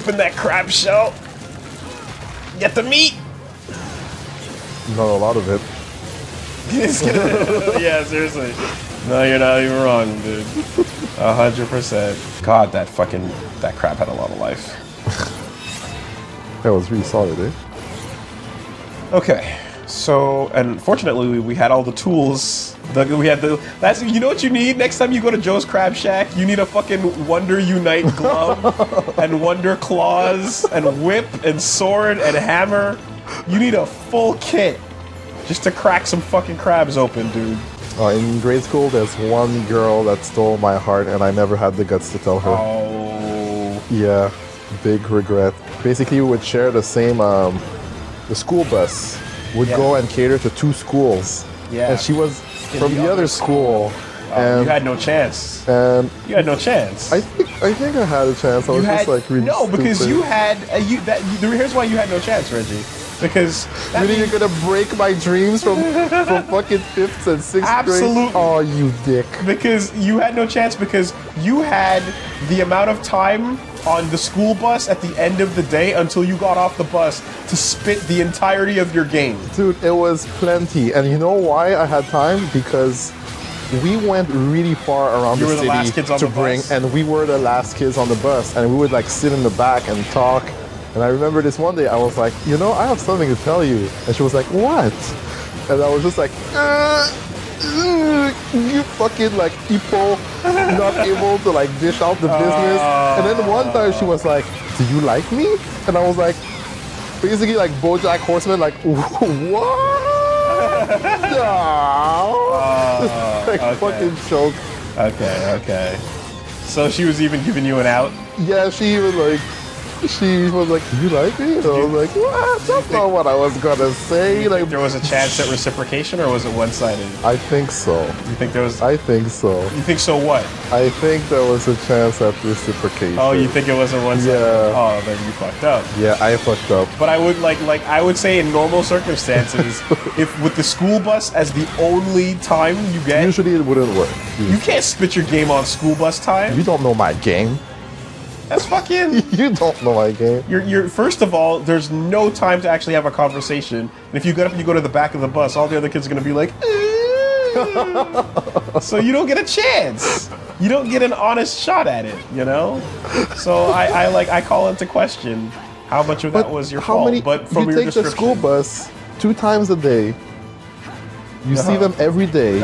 open that crab shell. Get the meat. Not a lot of it. Yeah, seriously. No, you're not even wrong, dude. 100%. God, that crab had a lot of life. That was really solid, eh? Okay, so unfortunately we had all the tools. You know what you need next time you go to Joe's Crab Shack? You need a fucking Wonder Unite glove and Wonder Claws and whip and sword and hammer. You need a full kit just to crack some fucking crabs open, dude. In grade school, there's one girl that stole my heart, and I never had the guts to tell her. Oh. Yeah, big regret. Basically, we would share the same, the school bus would go and cater to 2 schools. Yeah. And she was from the other school. You had no chance. And you had no chance. I think I had a chance. I was just like really because stupid. you had here's why you had no chance, Reggie. Because really, you're gonna break my dreams from fucking 5th and 6th Absolutely. grade? Oh, you dick. Because you had no chance because you had the amount of time on the school bus at the end of the day until you got off the bus to spit the entirety of your game. Dude, it was plenty. And you know why I had time? Because we went really far around the city to bring, and we were the last kids on the bus, and we would like sit in the back and talk. And I remember this one day I was like, you know, I have something to tell you. And she was like, what? And I was just like, you fucking like people not able to like dish out the business. And then one time she was like, do you like me? And I was like, basically like BoJack Horseman, like, what? No. Like okay. fucking choke. Okay. So she was even giving you an out? Yeah, she was like, do you like me? And I was like, what? That's not what I was gonna say. Like, there was a chance at reciprocation, or was it one-sided? I think so. You think there was? I think so. You think so? What? I think there was a chance at reciprocation. Oh, you think it was a one-sided? Yeah. Oh, then you fucked up. Yeah, I fucked up. But I would I would say in normal circumstances, if with the school bus as the only time you get, usually it wouldn't work. You can't spit your game on school bus time. You don't know my game. That's fucking. You don't know my game. You're first of all, there's no time to actually have a conversation. And if you get up and you go to the back of the bus, all the other kids are gonna be like, so you don't get a chance. You don't get an honest shot at it, you know. So I call into question how much of that was your fault. But from you your take the school bus 2 times a day. You see them every day.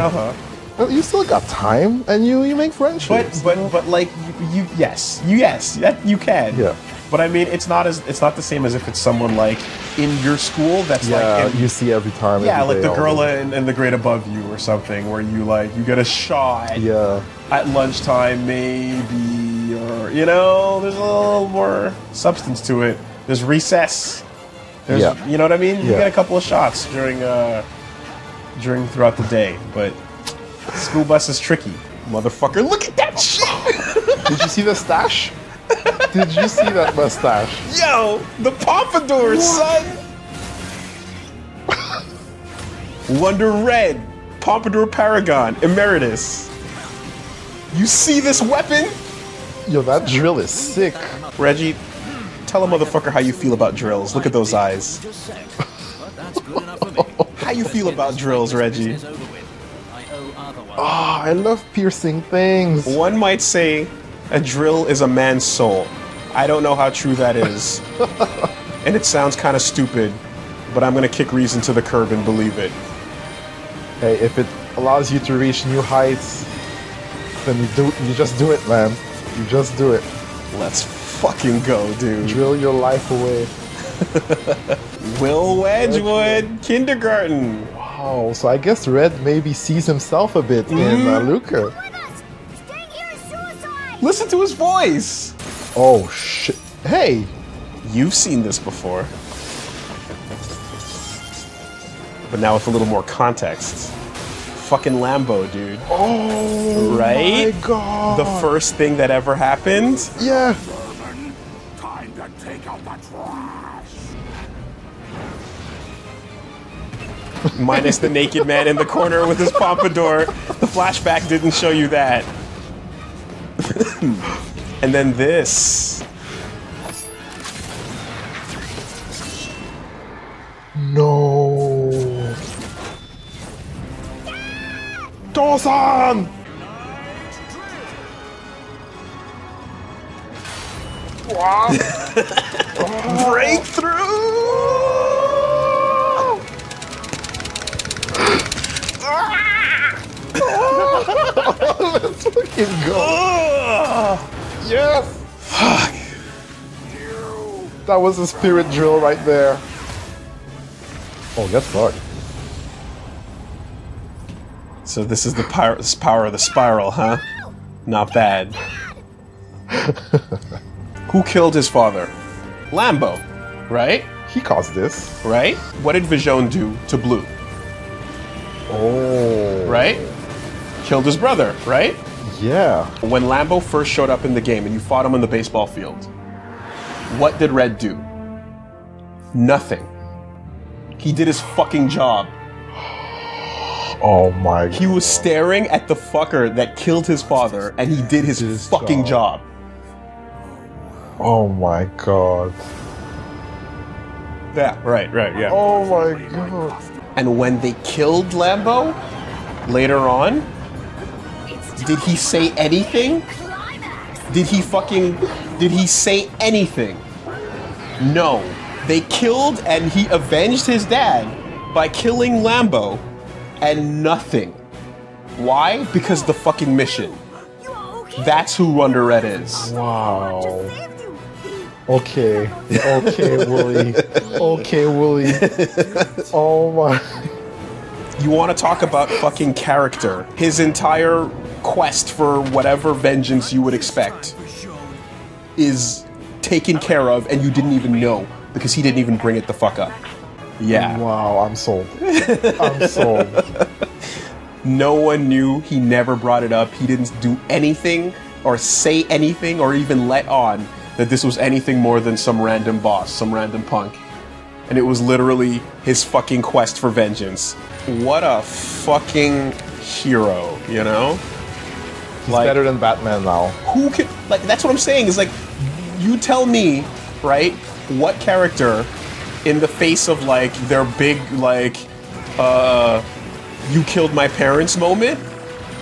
Well, you still got time, and you make friendships. But like yes, you can. Yeah. But I mean, it's not the same as if it's someone like in your school that's like you see every time. Yeah, every like day, the girl in the grade above you or something, where you get a shot. Yeah. At lunchtime, maybe, or you know, there's a little more substance to it. There's recess. You know what I mean. You get a couple of shots throughout the day, but. School bus is tricky, motherfucker. Look at that shit! Did you see the stash? Did you see that mustache? Yo, the pompadour, son! Wonder Red, Pompadour Paragon, Emeritus. You see this weapon? Yo, that drill is sick. Reggie, tell a motherfucker how you feel about drills. Look at those eyes. How you feel about drills, Reggie? Oh, I love piercing things. One might say a drill is a man's soul. I don't know how true that is. And it sounds kind of stupid, but I'm going to kick reason to the curb and believe it. Hey, if it allows you to reach new heights, then you just do it, man. You just do it. Let's fucking go, dude. Drill your life away. Will Wedgwood, kindergarten. Wow, so I guess Red maybe sees himself a bit in Luca. Listen to his voice. Oh shit! Hey, you've seen this before, but now with a little more context. Fucking Lambo, dude. Oh, right? My God. The first thing that ever happened. Yeah. Time to take out the trash. Minus the naked man in the corner with his pompadour. The flashback didn't show you that. And then this. No. Dawson! Wow. Breakthrough! Let's fucking go. Yes! Fuck. That was a spirit drill right there. Oh, get fucked. So this is the power of the spiral, huh? Not bad. Who killed his father? Lambo, right? He caused this. Right? What did Vision do to Blue? Oh. Right? Killed his brother, right? Yeah. When Lambo first showed up in the game and you fought him on the baseball field, what did Red do? Nothing. He did his fucking job. Oh my god. He was staring at the fucker that killed his father and he did his fucking job. Oh my god. Yeah, right, yeah. Oh my god. And when they killed Lambo, later on, did he say anything? Did he say anything? No. They killed and he avenged his dad by killing Lambo and nothing. Why? Because the fucking mission. That's who Wonder Red is. Wow. Okay. Okay, Wooly. Okay, Wooly. Oh my. You want to talk about fucking character. His entire quest for whatever vengeance you would expect is taken care of and you didn't even know because he didn't even bring it the fuck up. Yeah. Wow, I'm sold. I'm sold. No one knew. He never brought it up. He didn't do anything or say anything or even let on that this was anything more than some random boss, some random punk. And it was literally his fucking quest for vengeance. What a fucking hero, you know? He's better than Batman now. Who can, like, that's what I'm saying, is like, you tell me, right, what character in the face of, like, their big, like, you killed my parents moment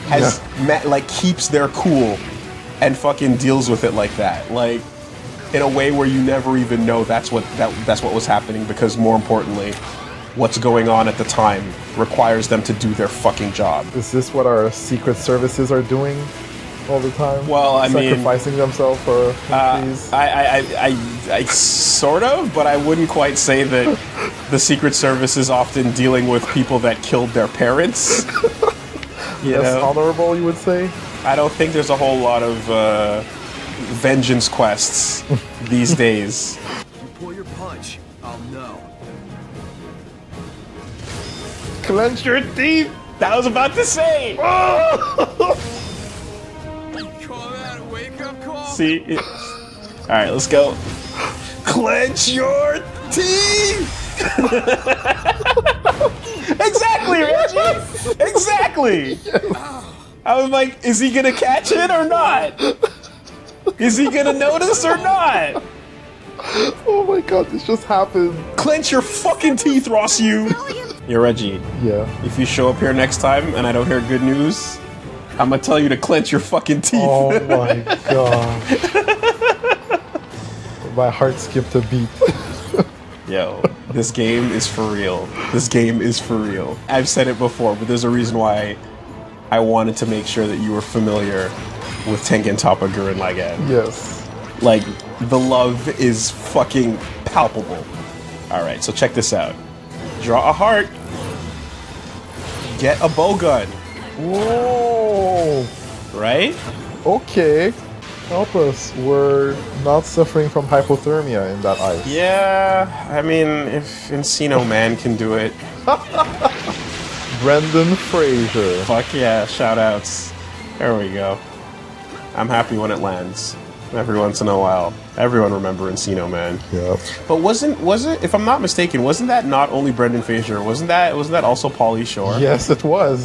has, like, keeps their cool and fucking deals with it like that. Like, in a way where you never even know that's what was happening, because more importantly, what's going on at the time requires them to do their fucking job. Is this what our secret services are doing all the time? Well, I mean, sacrificing themselves for these. I sort of, but I wouldn't quite say that the Secret Service is often dealing with people that killed their parents. That's honorable, you would say? I don't think there's a whole lot of vengeance quests these days. You pull your punch, I'll know. Clench your teeth! That I was about to say! Call that a wake-up call? See? Alright, let's go. Clench your teeth! Exactly, Reggie! Exactly! I was like, is he gonna catch it or not? Is he gonna notice or not? Oh my god, this just happened. Clench your fucking teeth, Ross, you! You're Reggie. Yeah. If you show up here next time and I don't hear good news, I'm gonna tell you to clench your fucking teeth. Oh my god. My heart skipped a beat. Yo, this game is for real. This game is for real. I've said it before, but there's a reason why I wanted to make sure that you were familiar with Tengen Toppa Gurren Lagann. Yes. Like, the love is fucking palpable. Alright, so check this out. Draw a heart. Get a bowgun. Whoa. Right? Okay. Help us. We're not suffering from hypothermia in that ice. Yeah, I mean, if Encino Man can do it. Brendan Fraser. Fuck yeah, shoutouts. There we go. I'm happy when it lands. Every once in a while. Everyone remember Encino Man. Yeah. But was it, if I'm not mistaken, wasn't that not only Brendan Fraser? Wasn't that also Pauly Shore? Yes, it was.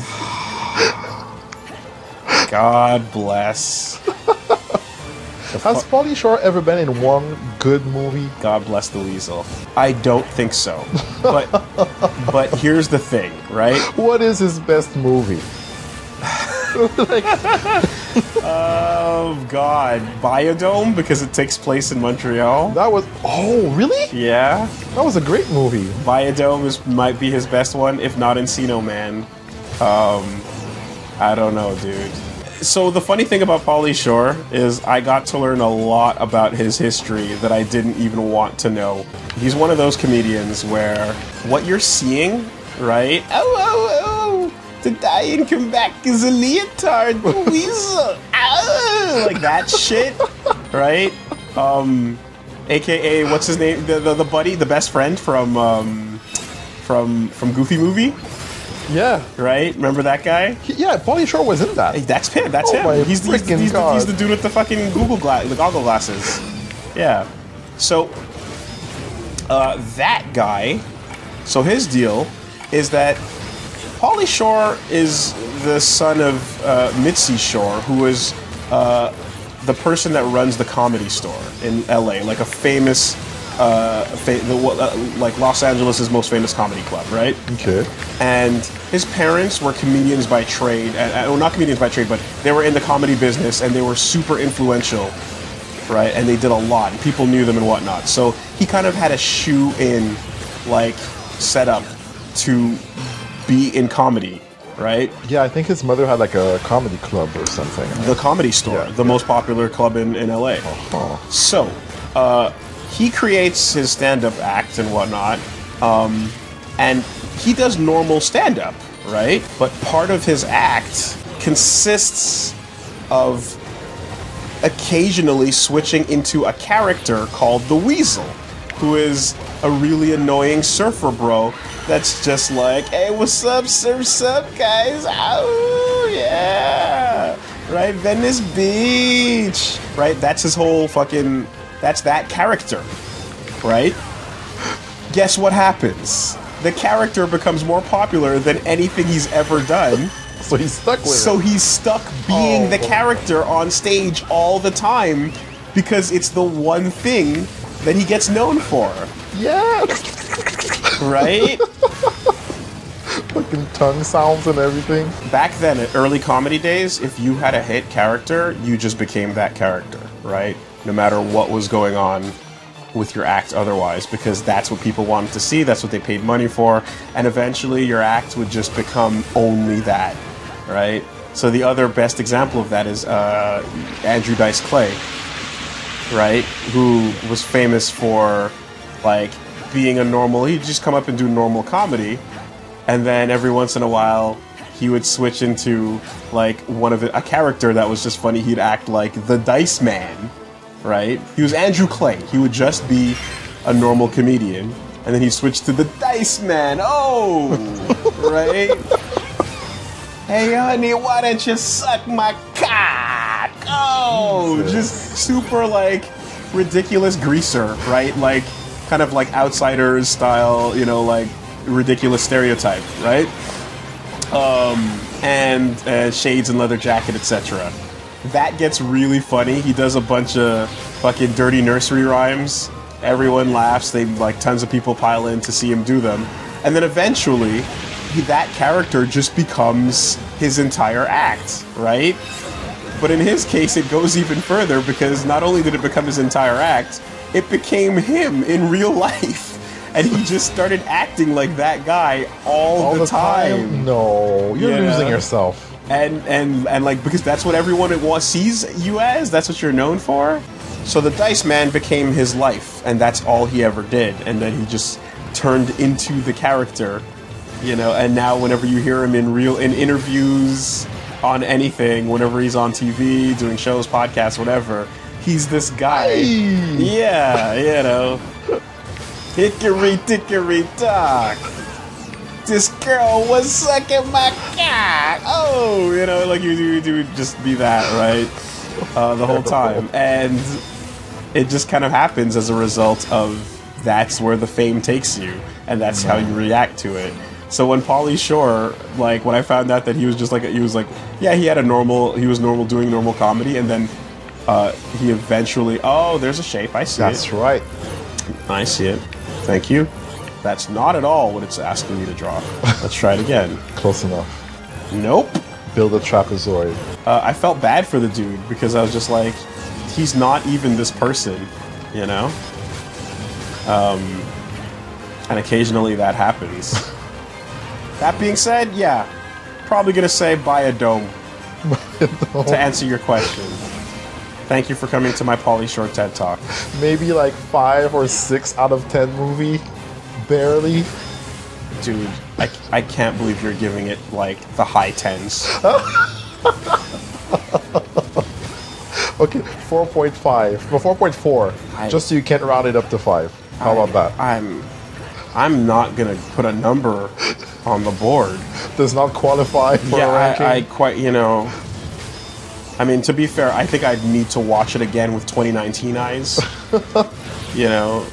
God bless. Has Pauly Shore ever been in one good movie? God bless the weasel. I don't think so. But here's the thing, right? What is his best movie? Oh God, Biodome, because it takes place in Montreal. That was really? Yeah, that was a great movie. Biodome might be his best one, if not Encino Man. I don't know, dude. So the funny thing about Pauly Shore is I got to learn a lot about his history that I didn't even want to know. He's one of those comedians where what you're seeing, right? Oh, to die and come back as a leotard, the weasel. Like that shit, right? AKA, what's his name? The buddy, the best friend from Goofy Movie. Yeah. Right? Remember that guy? Yeah, Pauly Shore was in that. Hey, that's him. That's him. He's the dude with the fucking goggle glasses. Yeah. So, that guy, so his deal is that Pauly Shore is the son of Mitzi Shore, who is the person that runs the Comedy Store in LA, like a famous, like Los Angeles' most famous comedy club, right? Okay. And his parents were comedians by trade, well, not comedians by trade, but they were in the comedy business, and they were super influential, right? And they did a lot, and people knew them and whatnot. So he kind of had a shoe-in, like, setup to be in comedy, right? Yeah, I think his mother had like a comedy club or something. The Comedy Store, the most popular club in LA. So, he creates his stand-up act and whatnot, and he does normal stand-up, right? But part of his act consists of occasionally switching into a character called the Weasel, who is a really annoying surfer bro that's just like, hey, what's up, surf's up, guys? Oh, yeah. Right, Venice Beach. Right, that's his whole fucking, that's that character, right? Guess what happens? The character becomes more popular than anything he's ever done. So he's stuck with it. So he's stuck being the character on stage all the time because it's the one thing that he gets known for. Yeah. Right? Fucking tongue sounds and everything. Back then, at early comedy days, if you had a hit character, you just became that character, right? No matter what was going on with your act otherwise, because that's what people wanted to see, that's what they paid money for, and eventually your act would just become only that, right? So the other best example of that is Andrew Dice Clay, right? Who was famous for, like, being a normal, he'd just come up and do normal comedy, and then every once in a while, he would switch into, like, a character that was just funny. He'd act like the Dice Man, right? He was Andrew Clay. He would just be a normal comedian, and then he'd switch to the Dice Man. Oh, right? Hey, honey, why don't you suck my cock? Oh, just super, like, ridiculous greaser, right? Like, kind of like Outsiders style, you know, like, ridiculous stereotype, right? And shades and leather jacket, etc. That gets really funny. He does a bunch of fucking dirty nursery rhymes. Everyone laughs. Tons of people pile in to see him do them. And then eventually, that character just becomes his entire act, right? But in his case, it goes even further because not only did it become his entire act, it became him in real life. And he just started acting like that guy all the time. No, you're losing yourself. And like, because that's what everyone sees you as, that's what you're known for. So the Dice Man became his life, and that's all he ever did. And then he just turned into the character, you know. And now whenever you hear him in interviews, on anything, whenever he's on TV, doing shows, podcasts, whatever, he's this guy. Hey. Yeah, you know. Hickory dickory dock. This girl was sucking my cock. Oh, you know, like you would just be that, right? The whole time. And it just kind of happens as a result of that's where the fame takes you, and that's how you react to it. So when Pauly Shore, like, when I found out that he was just like, he was like, yeah, he was normal doing normal comedy, and then He eventually... Oh, there's a shape. I see That's it. right. I see it. Thank you. That's not at all what it's asking me to draw. Let's try it again. Close enough. Nope. Build a trapezoid. I felt bad for the dude because I was just like, he's not even this person, you know? And occasionally that happens. That being said, yeah, probably gonna say buy a dome to answer your question. Thank you for coming to my Pauly Shore TED Talk. Maybe like 5 or 6 out of 10 movie. Barely. Dude, I can't believe you're giving it like the high 10s. Okay, 4.5. Well, 4.4. Just so you can't round it up to 5. How about that? I'm not gonna put a number on the board. Does not qualify for a ranking? I quite, you know... I mean, to be fair, I think I'd need to watch it again with 2019 eyes. You know?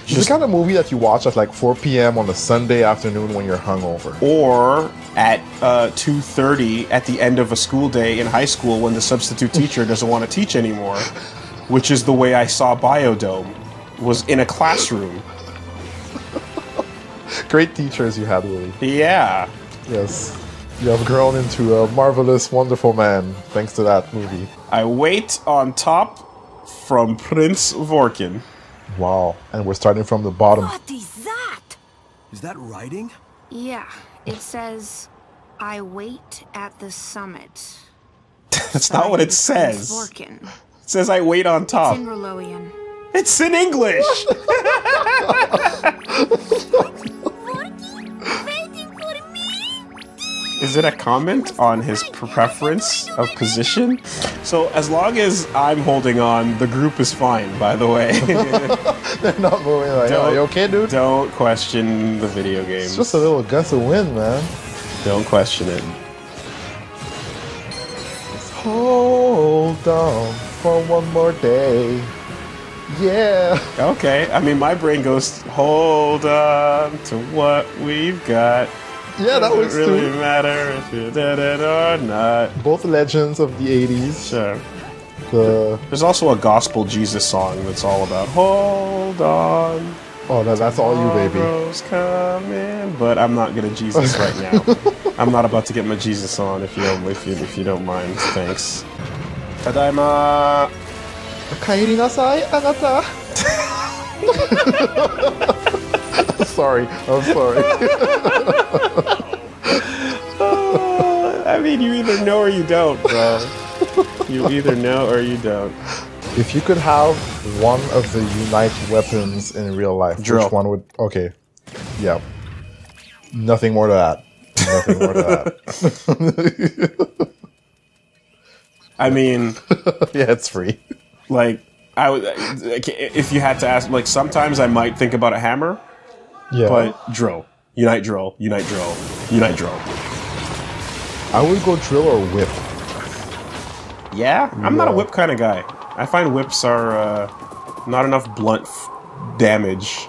It's the kind of movie that you watch at like 4 p.m. on a Sunday afternoon when you're hungover. Or at 2:30 at the end of a school day in high school when the substitute teacher doesn't want to teach anymore. Which is the way I saw Biodome. Was in a classroom. Great teachers you had, Willie. Yeah. Yes. You have grown into a marvelous, wonderful man thanks to that movie. I wait on top from Prince Vorkin. Wow. And we're starting from the bottom. What is that? Is that writing? Yeah, it says, I wait at the summit. That's not what it says. Vorkin. It says I wait on top. It's in Roloian. It's in English! Waiting for me? Is it a comment on his preference of position? So as long as I'm holding on, the group is fine, by the way. They're not moving like, oh, you okay, dude? Don't question the video games. It's just a little gust of wind, man. Don't question it. Just hold on for one more day. Yeah. Okay, I mean, my brain goes, hold on to what we've got. Yeah, that was Doesn't really too. matter if you did it or not. Both legends of the 80s. Sure. The There's also a gospel Jesus song that's all about hold on. oh, that's all you, baby. Tomorrow's coming, but I'm not gonna Jesus right now. I'm not about to get my Jesus on if you don't mind. Thanks. Tadaima. Kairi nasai, anata. Sorry, I'm sorry. I mean, you either know or you don't, bro. You either know or you don't. If you could have one of the Unite weapons in real life, Drill. which one would... Okay. Yeah. Nothing more to that. Nothing more to that. I mean, Yeah, it's free. like, I would, if you had to ask, like, sometimes I might think about a hammer, Yeah. but drill. Unite drill. Unite drill. Unite drill. I would go drill or whip. Yeah? I'm not a whip kind of guy. I find whips are not enough blunt damage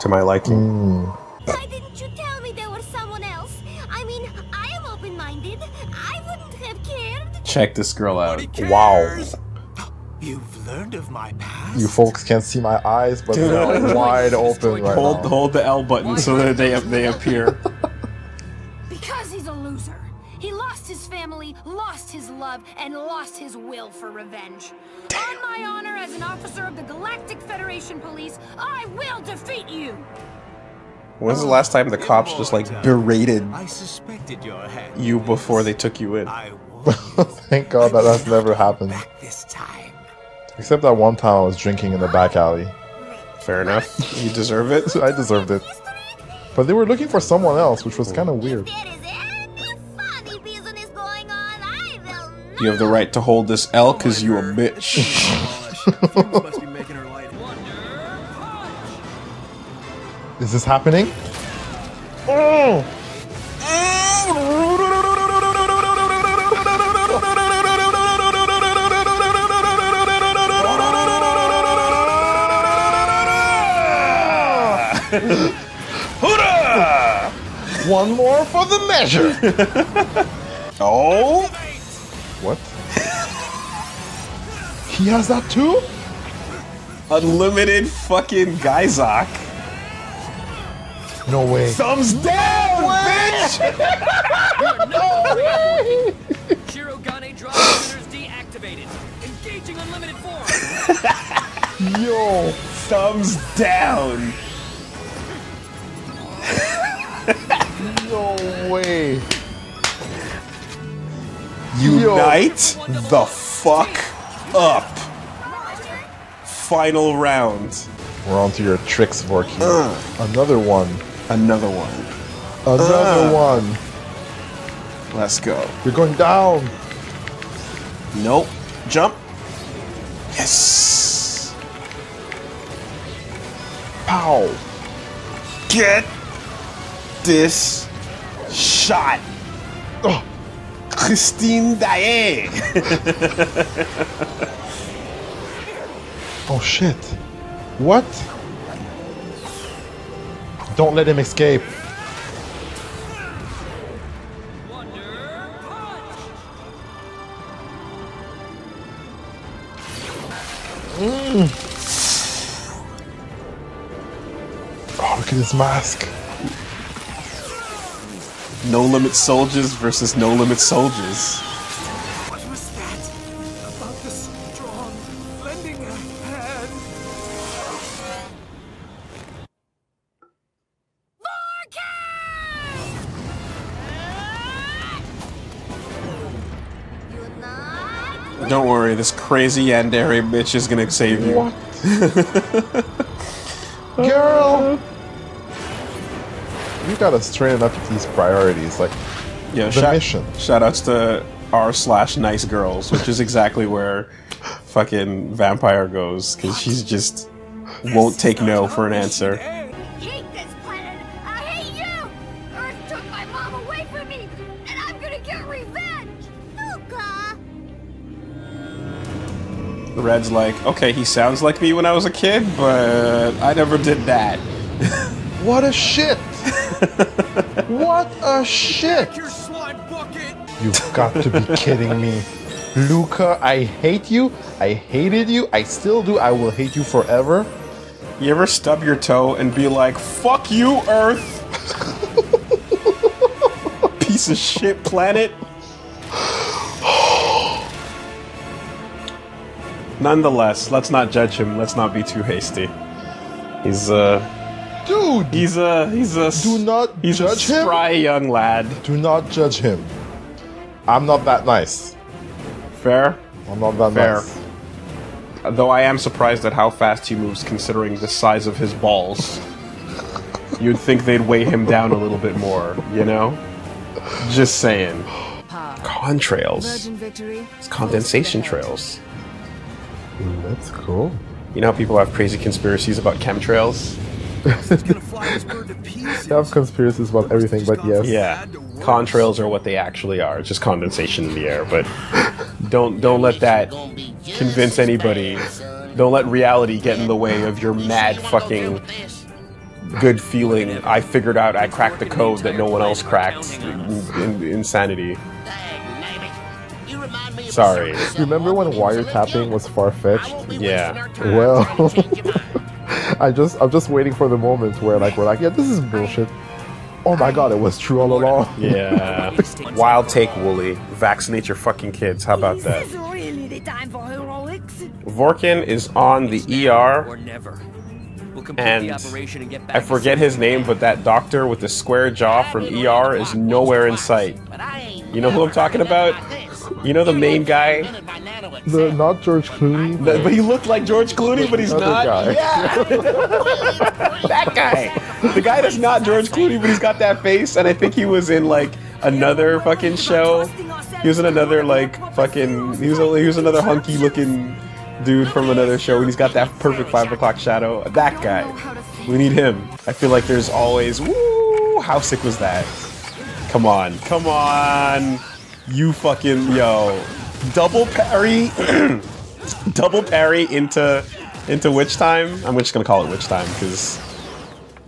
to my liking. Why didn't you tell me there was someone else? I mean, I am open-minded. I wouldn't have cared. Check this girl out. Wow. You've learned of my past? You folks can't see my eyes, but they're wide open right now. Hold the L button so that they appear. Because he's a loser. He lost his family, lost his love, and lost his will for revenge. On my honor as an officer of the Galactic Federation Police, I will defeat you! When's the last time the cops just like berated I suspected your head. you before they took you in? I won't Thank God that has never happened. back this time. Except that one time I was drinking in the back alley. Fair enough. You deserve it. I deserved it. But they were looking for someone else, which was kind of weird. There is any funny business going on, I will not. You have the right to hold this L because you a bitch. Fuse must be making her light. Is this happening? Hoorah! One more for the measure! Oh! What? He has that too? Unlimited fucking Gaizok. No way. Thumbs down, bitch! Shirogane drop limiters deactivated. Engaging unlimited form. Yo. Thumbs down. No way. Unite the fuck up. Final round. We're on to your tricks, Vorky. Another one. Another one. Another one. Let's go. You're going down. Nope. Jump. Yes. Pow. Get this shot. Oh. Christine Daae. Oh shit. What? Don't let him escape. Oh, look at his mask. No Limit Soldiers versus No Limit Soldiers. What was that? About the strong, lending a hand. Don't worry, this crazy yandere bitch is gonna save you. What? Girl! You gotta straighten up these priorities, like Yeah, the mission. Shoutouts to r/nice girls, which is exactly where fucking Vampire goes, because she's just won't take no for an answer. Hate this planet! I hate you! Earth took my mom away from me, and I'm gonna get revenge! Luca! Red's like, okay, he sounds like me when I was a kid, but I never did that. What a shit! What a shit! Your slime bucket. You've got to be kidding me. Luca, I hate you. I hated you. I still do. I will hate you forever. You ever stub your toe and be like, fuck you, Earth? Piece of shit planet? Nonetheless, let's not judge him. Let's not be too hasty. He's Dude! he's a Do not he's judge a him. spry young lad. Do not judge him. I'm not that nice. Fair? I'm not that Fair. nice. Though I am surprised at how fast he moves considering the size of his balls. You'd think they'd weigh him down a little bit more, you know? Just saying. Contrails. Victory. It's condensation trails. That's cool. You know how people have crazy conspiracies about chemtrails? Gonna fly this bird to pieces. I have conspiracies about everything, but yes. Yeah. Contrails are what they actually are. It's just condensation in the air, but don't let that convince anybody. Don't let reality get in the way of your mad fucking good feeling. I figured out I cracked the code that no one else cracked. Insanity. Sorry. Remember when wiretapping was far-fetched? Yeah. Well, I'm just waiting for the moment where we're like, yeah, this is bullshit. Oh my god, it was true all along. Yeah. Wild take, Wooly. Vaccinate your fucking kids. How about that? This is really the time for heroics. Vorkin is on the ER, Or never. We'll complete and the operation and get back I forget his name, but that doctor with the square jaw from ER is nowhere in sight. You know who I'm talking about? You know the main guy? Not George Clooney. But he looked like George Clooney, but he's Other not. guy. Yeah. That guy. The guy that's not George Clooney, but he's got that face, and I think he was in like another fucking show. He was in another like fucking. He was another hunky looking dude from another show, and he's got that perfect 5 o'clock shadow. That guy. We need him. I feel like there's always. Woo! How sick was that? Come on, come on. You fucking yo. Double parry. Double parry into witch time. I'm just gonna call it witch time because.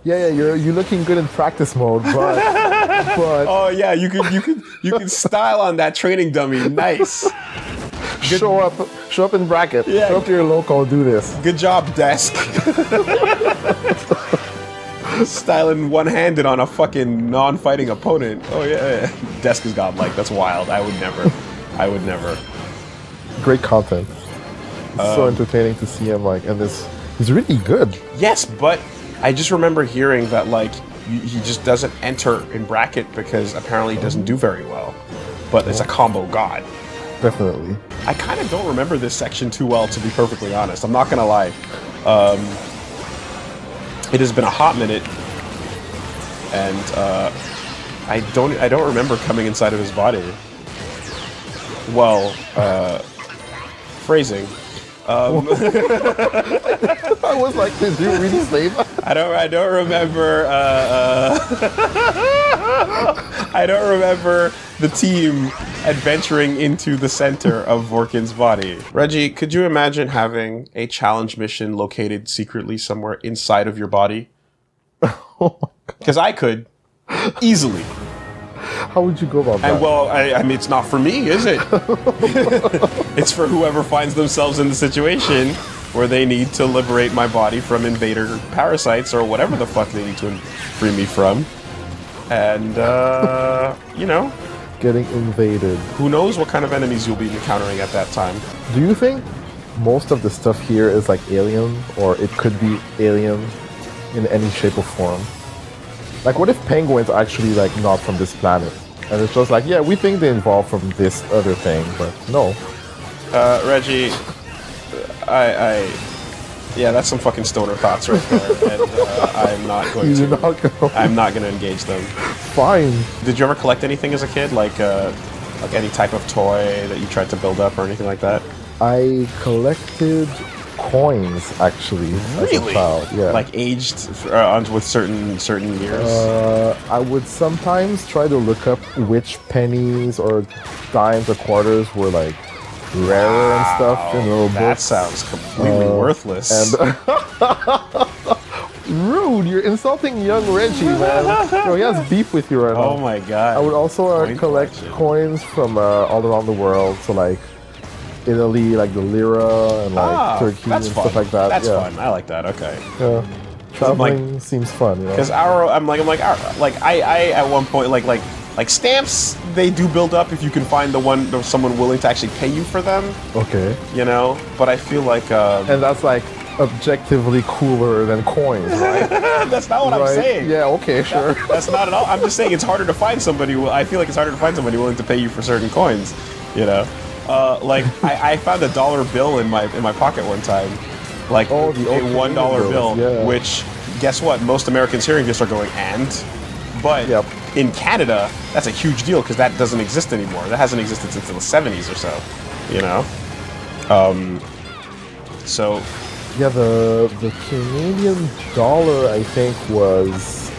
Yeah, you're looking good in practice mode, but Oh yeah, you can style on that training dummy. Nice. Show up in bracket. Yeah. Show up to your local. Do this. Good job, Desk. Styling one-handed on a fucking non-fighting opponent. Oh yeah, Desk is godlike. That's wild. I would never. Great content. It's so entertaining to see him like, and this. He's really good. Yes, but I just remember hearing that like he just doesn't enter in bracket because apparently he doesn't do very well. But it's a combo god. Definitely. I kind of don't remember this section too well, to be perfectly honest. I'm not gonna lie. It has been a hot minute, and I don't remember coming inside of his body. Well, phrasing. I was like, did you really say that? I don't remember. I don't remember the team adventuring into the center of Vorkin's body. Reggie, could you imagine having a challenge mission located secretly somewhere inside of your body? Oh my god. Because I could. Easily. How would you go about that? And well, I mean, it's not for me, is it? It's for whoever finds themselves in the situation where they need to liberate my body from invader parasites or whatever the fuck they need to free me from. And, you know. Getting invaded. Who knows what kind of enemies you'll be encountering at that time. Do you think most of the stuff here is like alien, or it could be alien in any shape or form? Like, what if penguins are actually like not from this planet? And it's just like, yeah, we think they evolved from this other thing, but no. Reggie, yeah, that's some fucking stoner thoughts right there, and I'm not going to. I'm not going to engage them. Fine. Did you ever collect anything as a kid, like any type of toy that you tried to build up or anything like that? I collected coins actually as a child. Yeah. Like aged with certain years. I would sometimes try to look up which pennies or dimes or quarters were like rarer and stuff in little books. That sounds completely worthless. And rude! You're insulting young Reggie, man. Yo, he has beef with you right now. Oh my god! I would also collect coins from all around the world. So like Italy, like the lira, and like Turkey and stuff like that. That's fun. I like that. Okay. Yeah. Traveling seems fun, you know. Because I at one point like stamps, they do build up if you can find someone willing to actually pay you for them. Okay. You know, but I feel like and that's like objectively cooler than coins, right? That's not what I'm saying. Yeah, okay, sure. That's not at all. I'm just saying it's harder to find somebody. I feel like it's harder to find somebody willing to pay you for certain coins. You know, like I found a $1 bill in my pocket one time, like a $1 bill. Yeah. Which, guess what? Most Americans hearing this are going but in Canada, that's a huge deal because that doesn't exist anymore. That hasn't existed since the 70s or so. You know, so. Yeah, the Canadian dollar, I think, was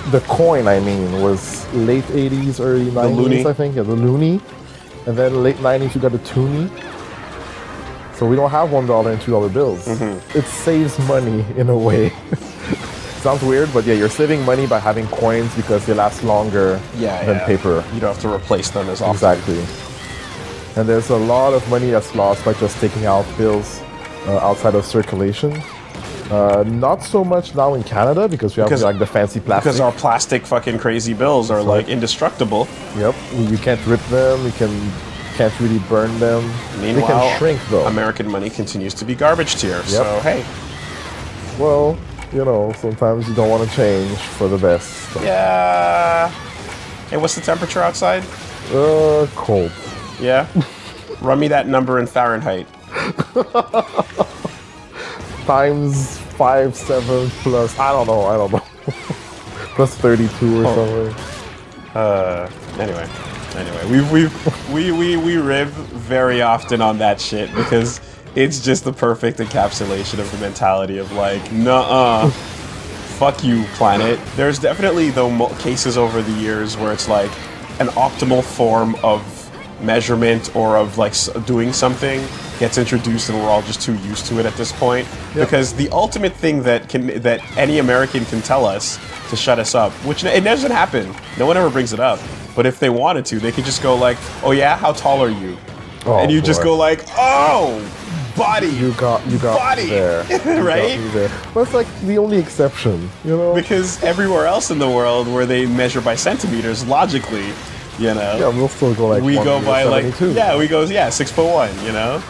the coin. I mean, was late 80s, early 90s. The loonie. I think. Yeah, the loonie, and then late 90s you got the toonie. So we don't have $1 and $2 bills. Mm-hmm. It saves money in a way. Sounds weird, but yeah, you're saving money by having coins because they last longer than paper. You don't have to replace them as often. Exactly. And there's a lot of money that's lost by just taking out bills outside of circulation. Not so much now in Canada because we have like the fancy plastic. Because our plastic fucking crazy bills are like indestructible. Yep. You can't rip them. You can't really burn them. Meanwhile, they can shrink though. American money continues to be garbage tier. Yep. So hey. Well, you know, sometimes you don't want to change for the best. So. Yeah. Hey, what's the temperature outside? Cold. Yeah? Run me that number in Fahrenheit. Times 5, 7 plus, I don't know. Plus 32 or something. Anyway, we rib very often on that shit because it's just the perfect encapsulation of the mentality of like, nuh-uh, fuck you, planet. There's definitely cases over the years where it's like an optimal form of measurement or of like doing something gets introduced and we're all just too used to it at this point. Yep. Because the ultimate thing that any American can tell us to shut us up, which it doesn't happen, no one ever brings it up, but if they wanted to, they could just go like, oh yeah, how tall are you? Oh, and you just boy. go like, oh, body. You got body. there. You Right? got me there. But it's like the only exception, you know? Because everywhere else in the world where they measure by centimeters, logically, you know, Yeah, we'll still go like we 1 go meter by like 72. yeah, we go 6'1", you know,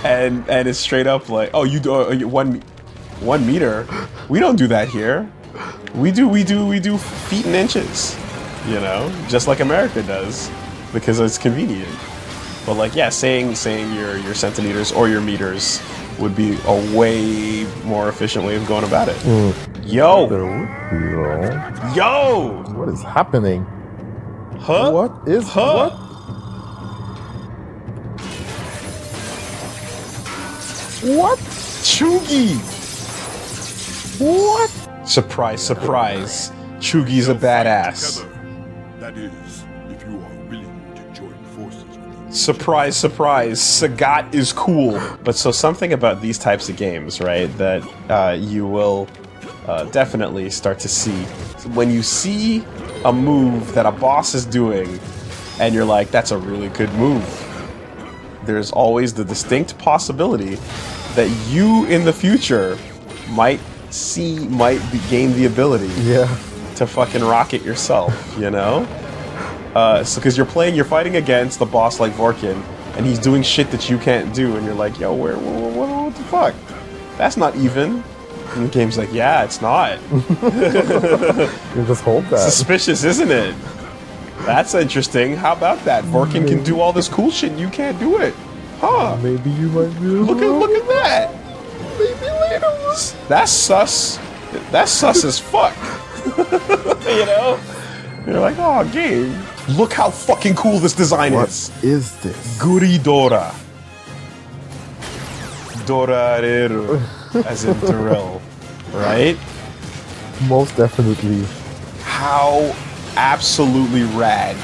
and it's straight up like, oh, you do 1 meter. We don't do that here. We do feet and inches, you know, just like America does, because it's convenient. But like, yeah, saying your centimeters or your meters would be a way more efficient way of going about it. Yo, There would be, though. yo, What is happening? huh? What is Huh? What? Chugi. What? Surprise, surprise. Chugi's a badass. Together. That is, if you are willing to join forces with us. Surprise, surprise. Sagat is cool. But so something about these types of games, right, that you will definitely start to see. When you see a move that a boss is doing, and you're like, that's a really good move, there's always the distinct possibility that you in the future might gain the ability Yeah. to fucking rock it yourself, you know? So because you're fighting against the boss like Vorkin, and he's doing shit that you can't do, and you're like, yo, what the fuck? That's not even. And the game's like, yeah, it's not. You just hold that. Suspicious, isn't it? That's interesting. How about that? Vorkin can do all this cool shit, and you can't do it. Huh. Maybe you might be able Look at that. Maybe later. That's sus. That's sus as fuck. You know? You're like, oh, game. Look how fucking cool this design What is. is this? Guridora. Dorareru. As in drill. Right? Most definitely. How absolutely rad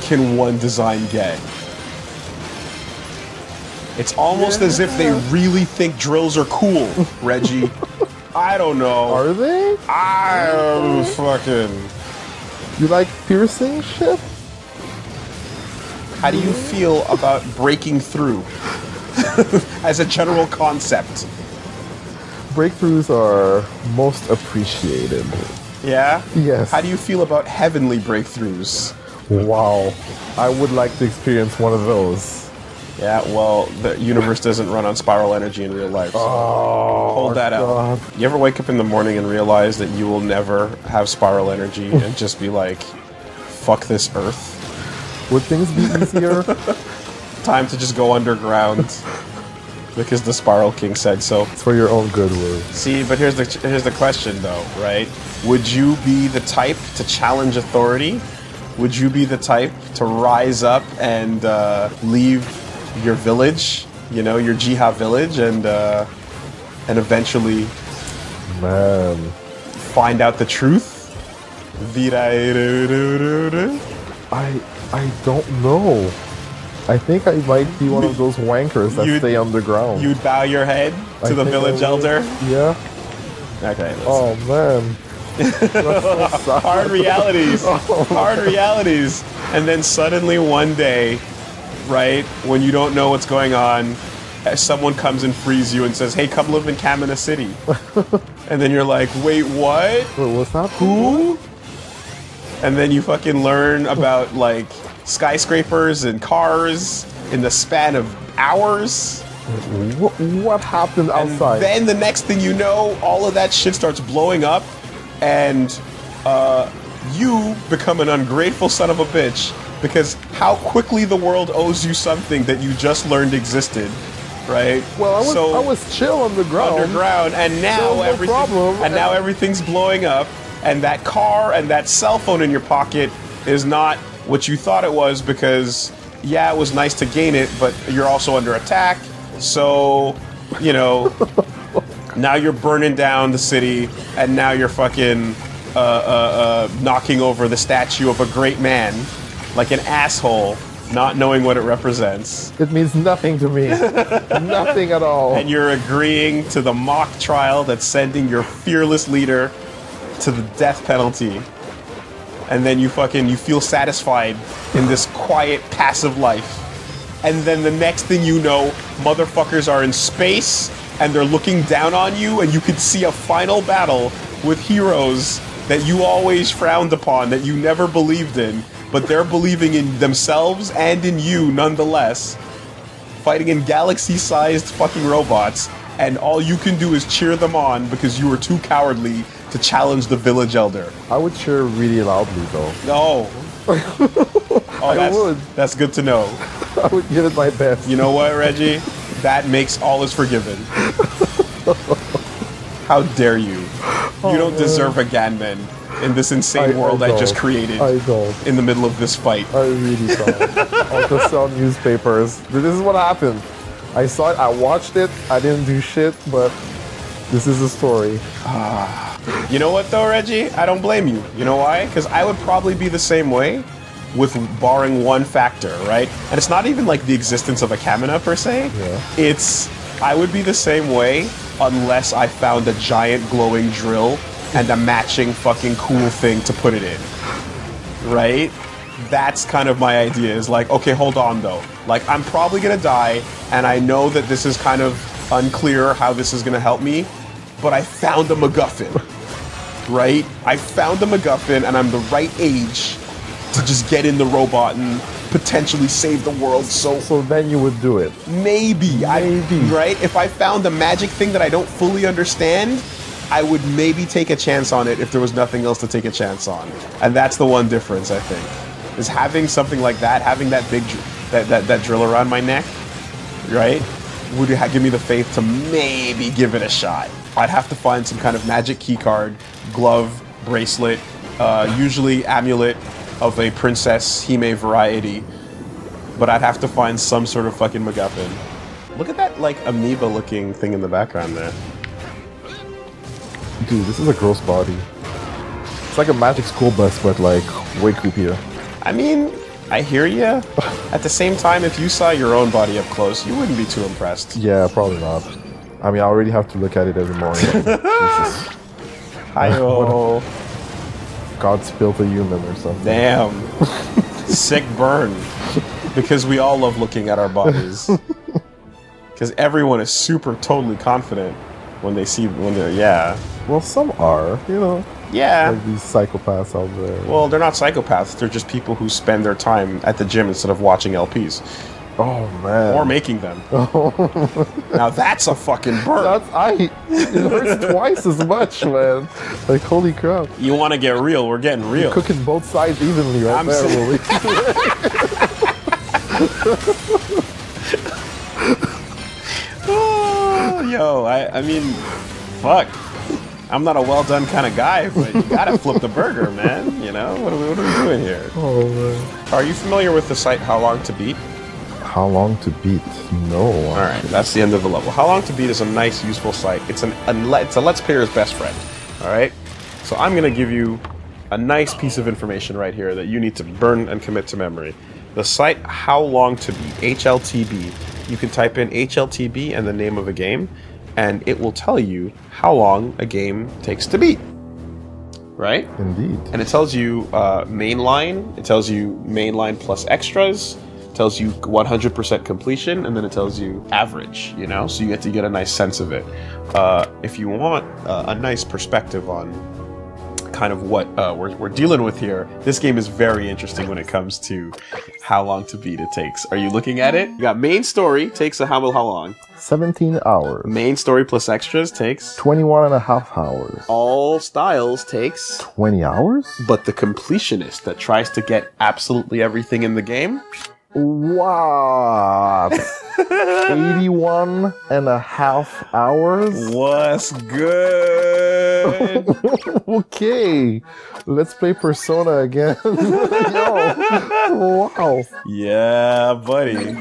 can one design get? It's almost as if they really think drills are cool, Reggie. I don't know. Are they? I don't fucking... You like piercing shit? How do you feel about breaking through as a general concept? Breakthroughs are most appreciated. Yeah? Yes. How do you feel about heavenly breakthroughs? Wow. I would like to experience one of those. Yeah, well, the universe doesn't run on spiral energy in real life. So hold that God. out. You ever wake up in the morning and realize that you will never have spiral energy and just be like, fuck this earth? Would things be easier? Time to just go underground. Because the Spiral King said so. It's for your own good, Will. See, but here's the question though, right? Would you be the type to challenge authority? Would you be the type to rise up and leave your village, you know, your Jiha village, and eventually Man. find out the truth? I don't know. I think I might be one of those wankers that stay underground. You'd bow your head I to the think I village would. elder? Yeah. Okay, let's Oh man. That's so sad. hard realities. Oh, Hard realities. And then suddenly one day, right, when you don't know what's going on, someone comes and frees you and says, hey, come live in Kamina City. And then you're like, wait, what? Wait, what's that? Who? And then you fucking learn about, like, skyscrapers and cars in the span of hours. What happened outside? And then the next thing you know, all of that shit starts blowing up, and you become an ungrateful son of a bitch because how quickly the world owes you something that you just learned existed, right? Well, I was chill on the ground. Underground, and now No problem. now everything's blowing up, and that car and that cell phone in your pocket is not what you thought it was because yeah, it was nice to gain it, but you're also under attack. So, you know, now you're burning down the city, and now you're fucking knocking over the statue of a great man like an asshole, not knowing what it represents. It means nothing to me. Nothing at all. And you're agreeing to the mock trial that's sending your fearless leader to the death penalty. And then you feel satisfied in this quiet, passive life. and then the next thing you know, motherfuckers are in space, and they're looking down on you, and you could see a final battle with heroes that you always frowned upon, that you never believed in, but they're believing in themselves and in you nonetheless, fighting in galaxy-sized fucking robots, and all you can do is cheer them on because you were too cowardly to challenge the village elder. I would cheer really loudly, though. No. I would. That's good to know. I would give it my best. You know what, Reggie? That makes all is forgiven. How dare you? You don't deserve a Ganmen in this insane world I just created. I don't. In the middle of this fight. I really don't. I'll just sell newspapers. This is what happened. I saw it, I watched it, I didn't do shit, but this is the story. You know what though, Reggie? I don't blame you. You know why? Because I would probably be the same way, with barring one factor, right? And it's not even like the existence of a Kamina per se. Yeah. It's, I would be the same way unless I found a giant glowing drill and a matching fucking cool thing to put it in. Right? That's kind of my idea, is like, okay, hold on though. Like, I'm probably gonna die, and I know that this is kind of unclear how this is gonna help me, but I found a MacGuffin. Right? I found a MacGuffin, and I'm the right age to just get in the robot and potentially save the world. So then you would do it. Maybe. Right? If I found a magic thing that I don't fully understand, I would maybe take a chance on it if there was nothing else to take a chance on. And that's the one difference, I think. Is having something like that, having that big that drill around my neck, right, would give me the faith to maybe give it a shot. I'd have to find some kind of magic keycard, glove, bracelet, usually amulet of a Princess Hime variety, but I'd have to find some sort of fucking MacGuffin. Look at that, like, amoeba-looking thing in the background there. Dude, this is a gross body. It's like a magic school bus, but, like, way creepier. I mean, I hear ya. At the same time, if you saw your own body up close, you wouldn't be too impressed. Yeah, probably not. I mean, I already have to look at it every morning. Jesus. Hi-yo. God's built a human or something. Damn. Sick burn. Because we all love looking at our bodies. Because everyone is super totally confident when they see, when they're, yeah. Well, some are, you know. Yeah. Like these psychopaths out there. Well, they're not psychopaths. They're just people who spend their time at the gym instead of watching LPs. Oh, man. Or making them. Now that's a fucking burn. It hurts twice as much, man. Like, holy crap. You want to get real? We're getting real. You're cooking both sides evenly right there, Willie. Oh, yo, I mean, fuck. I'm not a well-done kind of guy, but you gotta flip the burger, man. You know? What are we doing here? Oh, man. Are you familiar with the site How Long to Beat? How Long to Beat? No. Alright, that's the end of the level. How Long to Beat is a nice, useful site. It's a Let's Player's best friend. Alright? So I'm gonna give you a nice piece of information right here that you need to burn and commit to memory. The site How Long to Beat, HLTB. You can type in HLTB and the name of a game, and it will tell you how long a game takes to beat. Right? Indeed. And it tells you mainline, it tells you mainline plus extras, it tells you 100% completion, and then it tells you average, you know? So you get to get a nice sense of it. If you want a nice perspective on kind of what we're dealing with here, this game is very interesting when it comes to how long to beat it takes. Are you looking at it? You got main story, takes how long? 17 hours. Main story plus extras takes 21 and a half hours. All styles takes 20 hours? But the completionist that tries to get absolutely everything in the game? What? 81 and a half hours? What's good? Okay, let's play Persona again. Yo, wow. Yeah, buddy.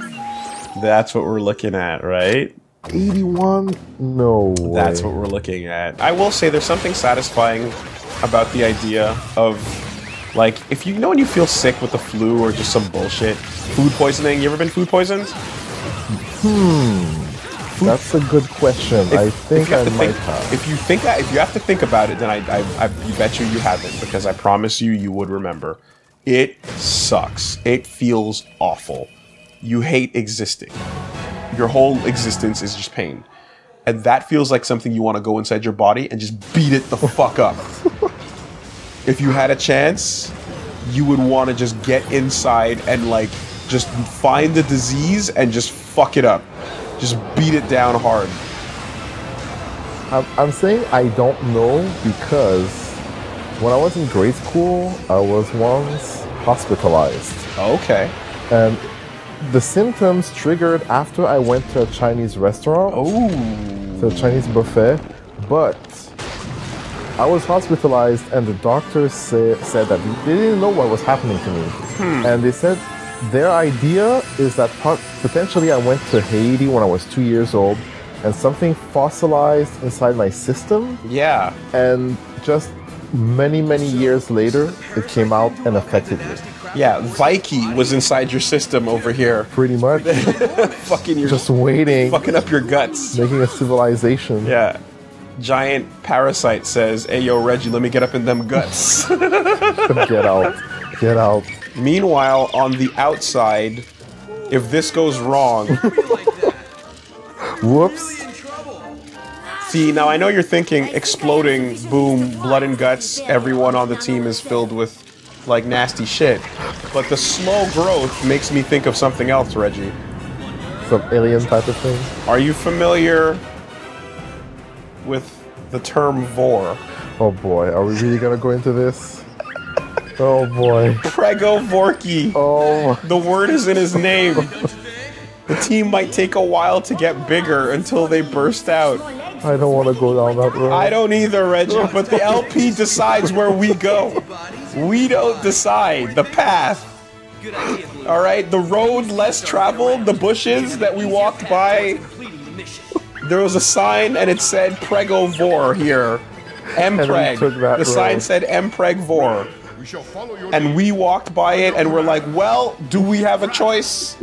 That's what we're looking at, right? 81? No way. That's what we're looking at. I will say there's something satisfying about the idea of, like, if you know when you feel sick with the flu or just some bullshit, food poisoning. You ever been food poisoned? That's a good question. I think I might have. If you have to think about it, then I bet you haven't, because I promise you would remember. It sucks. It feels awful. you hate existing. Your whole existence is just pain. And that feels like something you want to go inside your body and just beat it the fuck up. If you had a chance, you would want to just get inside and like just find the disease and just fuck it up. Just beat it down hard. I'm saying I don't know because when I was in grade school, I was once hospitalized. Okay. And the symptoms triggered after I went to a Chinese restaurant. Oh. To a Chinese buffet. But I was hospitalized and the doctors said that they didn't know what was happening to me. And they said their idea is that potentially I went to Haiti when I was 2 years old and something fossilized inside my system. Yeah. And just many years later, it came out and affected me. Yeah, Vikey was inside your system over here. Pretty much. Fucking your, just waiting. Fucking up your guts. Making a civilization. Yeah. Giant parasite says, "Hey, yo, Reggie, let me get up in them guts." Get out. Get out. Meanwhile, on the outside, if this goes wrong... Whoops. See, now I know you're thinking, exploding, boom, blood and guts, everyone on the team is filled with, like, nasty shit. But the slow growth makes me think of something else, Reggie. Some alien type of thing? Are you familiar with the term vor? Oh boy, are we really gonna go into this? Oh boy. Pregovorki. Oh. The word is in his name. The team might take a while to get bigger until they burst out. I don't want to go down that road. I don't either, Reggie, but the LP decides where we go. We don't decide the path. Alright, the road less traveled, the bushes that we walked by, there was a sign and it said Pregovor here. Mpreg. The sign said Mpreg Vor. And we walked by it and we're like, well, do we have a choice?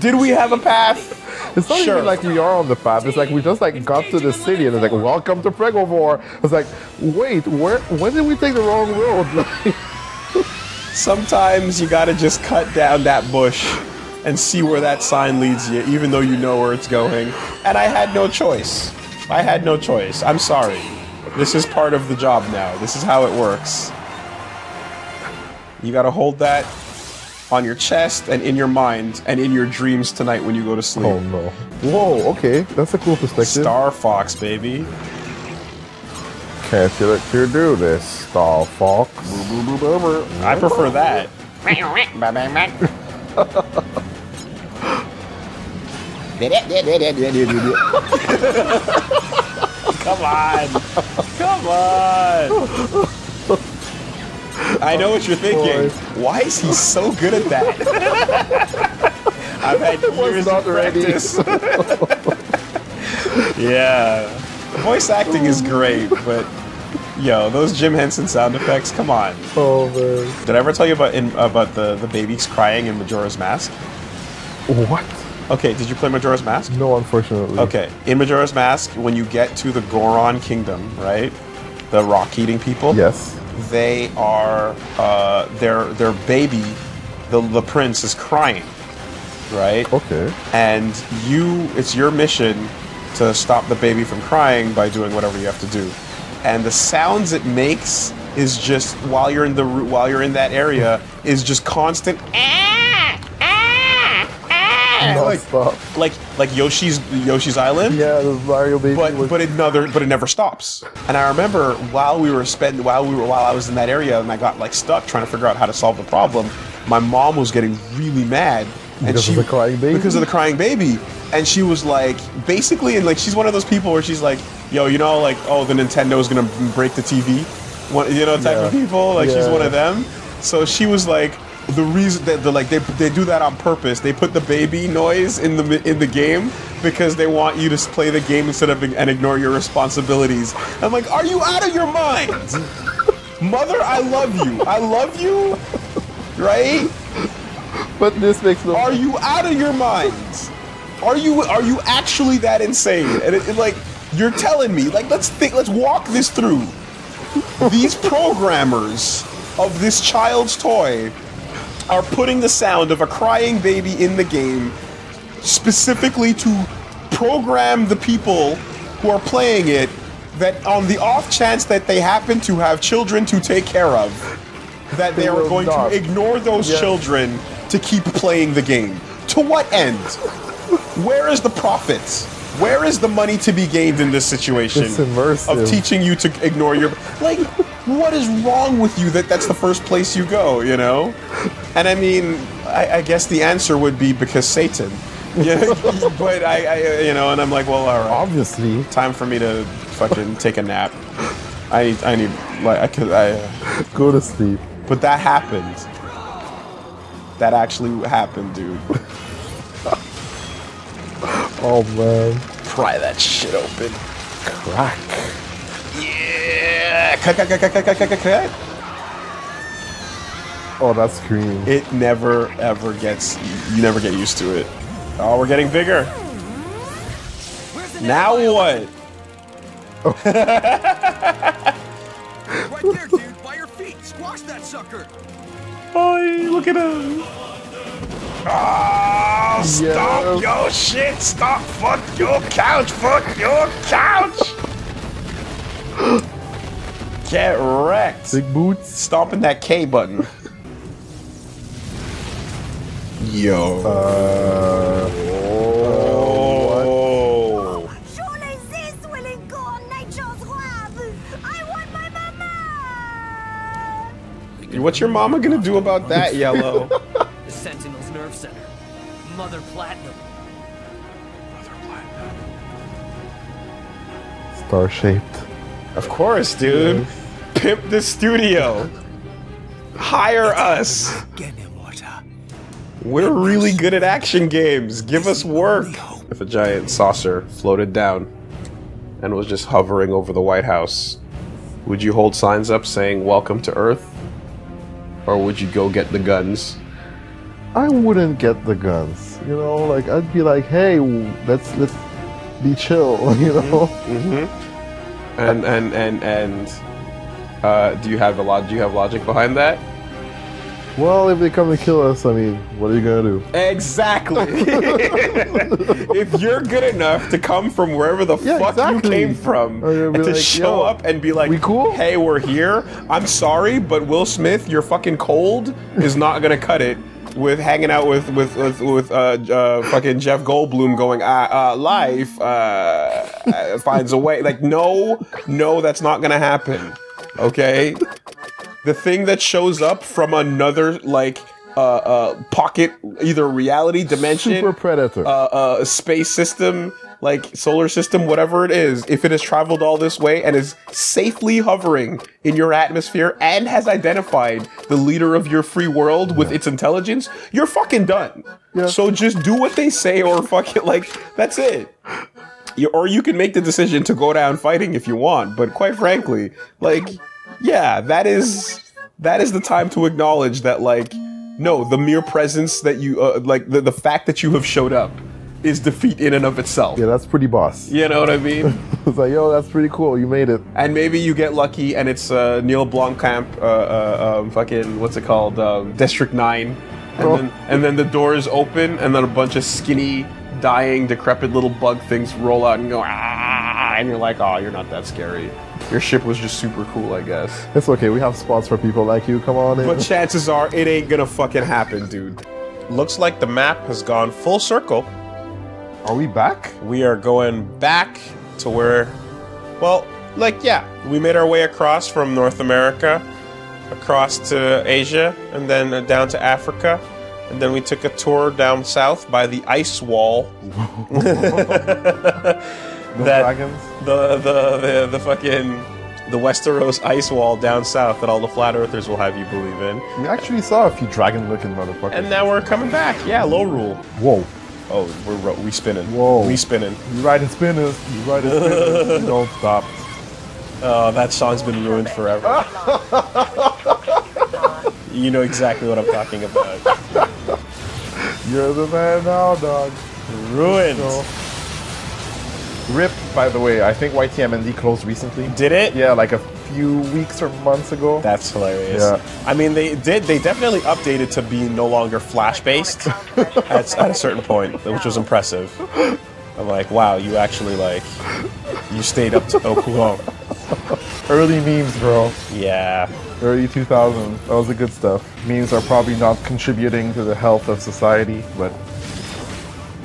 Did we have a path? It's not even like we are on the path. It's like we just like got to the city and it's like, welcome to Pregovor. It's like, wait, when did we take the wrong road? Sometimes you gotta just cut down that bush and see where that sign leads you, even though you know where it's going. And I had no choice. I had no choice. I'm sorry. This is part of the job now. This is how it works. You gotta hold that on your chest and in your mind and in your dreams tonight when you go to sleep. Oh no. Whoa, okay. That's a cool perspective. Star Fox, baby. Can't you let you do this, Star Fox? I prefer that. Come on. Come on. I know what you're thinking. Why is he so good at that? I've had years of practice. Yeah. Voice acting is great, but yo, those Jim Henson sound effects, come on. Oh man. Did I ever tell you about the babies crying in Majora's Mask? What? Okay, did you play Majora's Mask? No, unfortunately. Okay, in Majora's Mask, when you get to the Goron Kingdom, right? The rock-eating people? Yes. They are, their baby, the prince, is crying, right? Okay. And it's your mission to stop the baby from crying by doing whatever you have to do. And the sounds it makes is just, while you're in that area, is just constant like Yoshi's Island. Yeah, the Mario baby. But it never stops. And I remember while I was in that area and I got like stuck trying to figure out how to solve the problem, my mom was getting really mad because of the crying baby. Because of the crying baby. And she was like, basically, and like she's one of those people where she's like, yo, you know, like, oh, the Nintendo is gonna break the TV, type of people. Like she's one of them. So she was like, the reason that they do that on purpose. They put the baby noise in the game because they want you to play the game and ignore your responsibilities. I'm like, are you out of your mind? Mother, I love you, right? But this makes no sense. Are you out of your minds? Are you actually that insane? And it like, you're telling me, like, let's walk this through. These programmers of this child's toy are putting the sound of a crying baby in the game specifically to program the people who are playing it that on the off chance that they happen to have children to take care of, that they are going to ignore those children to keep playing the game. To what end? Where is the profit? Where is the money to be gained in this situation It's immersive. of teaching you to ignore your... Like, what is wrong with you that that's the first place you go, you know? And I mean, I guess the answer would be because Satan. Yeah, but I you know, and I'm like, well, all right. Obviously. Time for me to fucking take a nap. I need, like, Go to sleep. But that happened. That actually happened, dude. Oh man. Pry that shit open. Crack. Yeah! Cut. Oh, that's scream. It never, ever gets... You never get used to it. Oh, we're getting bigger. Now what? Right there, dude, by your feet. Squash that sucker. Oh, look at him. Oh, stop your shit. Stop. Fuck your couch. Fuck your couch. Get wrecked. Big boots. Stomping that K button. Yo. Surely this will encore nature's web. I want my mama. What's your mama gonna do about that, Yellow? The Sentinel's Nerve Center. Mother Platinum. Star-shaped. Of course, dude. Yes. Pimp the studio. Hire us. We're really good at action games. Give us work. If a giant saucer floated down and was just hovering over the White House, would you hold signs up saying "Welcome to Earth"? Or would you go get the guns? I wouldn't get the guns. You know, like I'd be like, hey, let's be chill. You know. And do you have logic behind that? Well, if they come and kill us, I mean, what are you gonna do? Exactly. If you're good enough to come from wherever the fuck you came from and to like, show up and be like, we cool? Hey, we're here. I'm sorry, but Will Smith, you're fucking cold, is not gonna cut it with hanging out with fucking Jeff Goldblum going, life finds a way. Like, no, that's not gonna happen. Okay? The thing that shows up from another, like, pocket, either reality dimension, Super Predator, space system, like solar system, whatever it is, if it has traveled all this way and is safely hovering in your atmosphere and has identified the leader of your free world with its intelligence, you're fucking done. Yeah. So just do what they say or fuck it, like, that's it. Or you can make the decision to go down fighting if you want, but quite frankly, like, yeah, that is the time to acknowledge that, like, no, the mere presence that you, like, the fact that you have showed up is defeat in and of itself. Yeah, that's pretty boss. You know what I mean? It's like, yo, that's pretty cool. You made it. And maybe you get lucky and it's Neil Blomkamp, fucking, what's it called? District 9. And then the doors open and then a bunch of skinny, dying, decrepit little bug things roll out and go, ah, and you're like, oh, you're not that scary. Your ship was just super cool, I guess. It's okay, we have spots for people like you, come on in. But chances are, it ain't gonna fucking happen, dude. Looks like the map has gone full circle. Are we back? We are going back to where, well, like, yeah, we made our way across from North America, across to Asia, and then down to Africa. And then we took a tour down south by the ice wall. Dragons? The fucking, the Westeros ice wall down south that all the flat earthers will have you believe in. We actually saw a few dragon-looking motherfuckers. And now we're coming back. Yeah, low rule. Whoa. Oh, we spinning. Whoa. We spinning. You riding spinners. You riding spinners. Don't stop. Oh, that song's been ruined forever. You know exactly what I'm talking about. You're the man now, dog. Ruined. So, RIP, by the way. I think YTMND closed recently. Did it? Yeah, like a few weeks or months ago. That's hilarious. Yeah. I mean, they definitely updated to be no longer Flash-based at a certain point, which was impressive. I'm like, wow, you actually, like, you stayed up to au courant. Early memes, bro. Yeah. Early 2000s. That was the good stuff. Memes are probably not contributing to the health of society, but,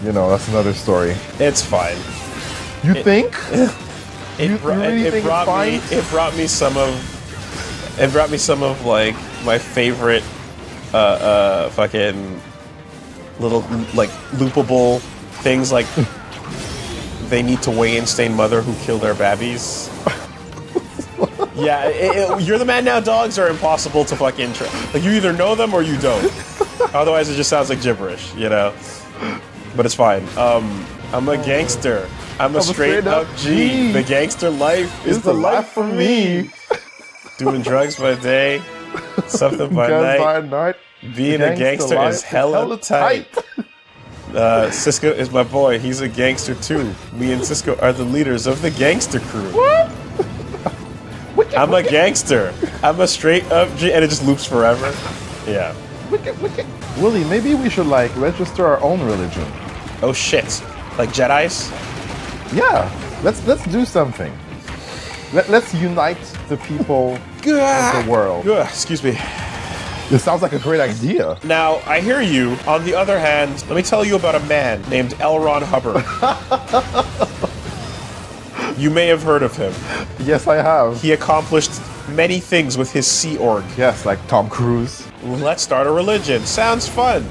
you know, that's another story. It's fine. You think? It brought me some of like my favorite fucking little like loopable things like they need to weigh in stain mother who killed their babbies. Yeah, you're the man now dogs are impossible to fucking like you either know them or you don't. Otherwise it just sounds like gibberish, you know. But it's fine. I'm a gangster. I'm a straight up G. The gangster life is the life for me. Doing drugs by day, something by night. Being a gangster is hella tight. Cisco is my boy. He's a gangster too. Me and Cisco are the leaders of the gangster crew. What? I'm a gangster. I'm a straight up G. And it just loops forever. Yeah. Willie, maybe we should like register our own religion. Oh shit. Like Jedis? Yeah, let's do something. Let's unite the people of the world. Excuse me. This sounds like a great idea. Now, I hear you. On the other hand, let me tell you about a man named L. Ron Hubbard. You may have heard of him. Yes, I have. He accomplished many things with his Sea Org. Yes, like Tom Cruise. Let's start a religion. Sounds fun.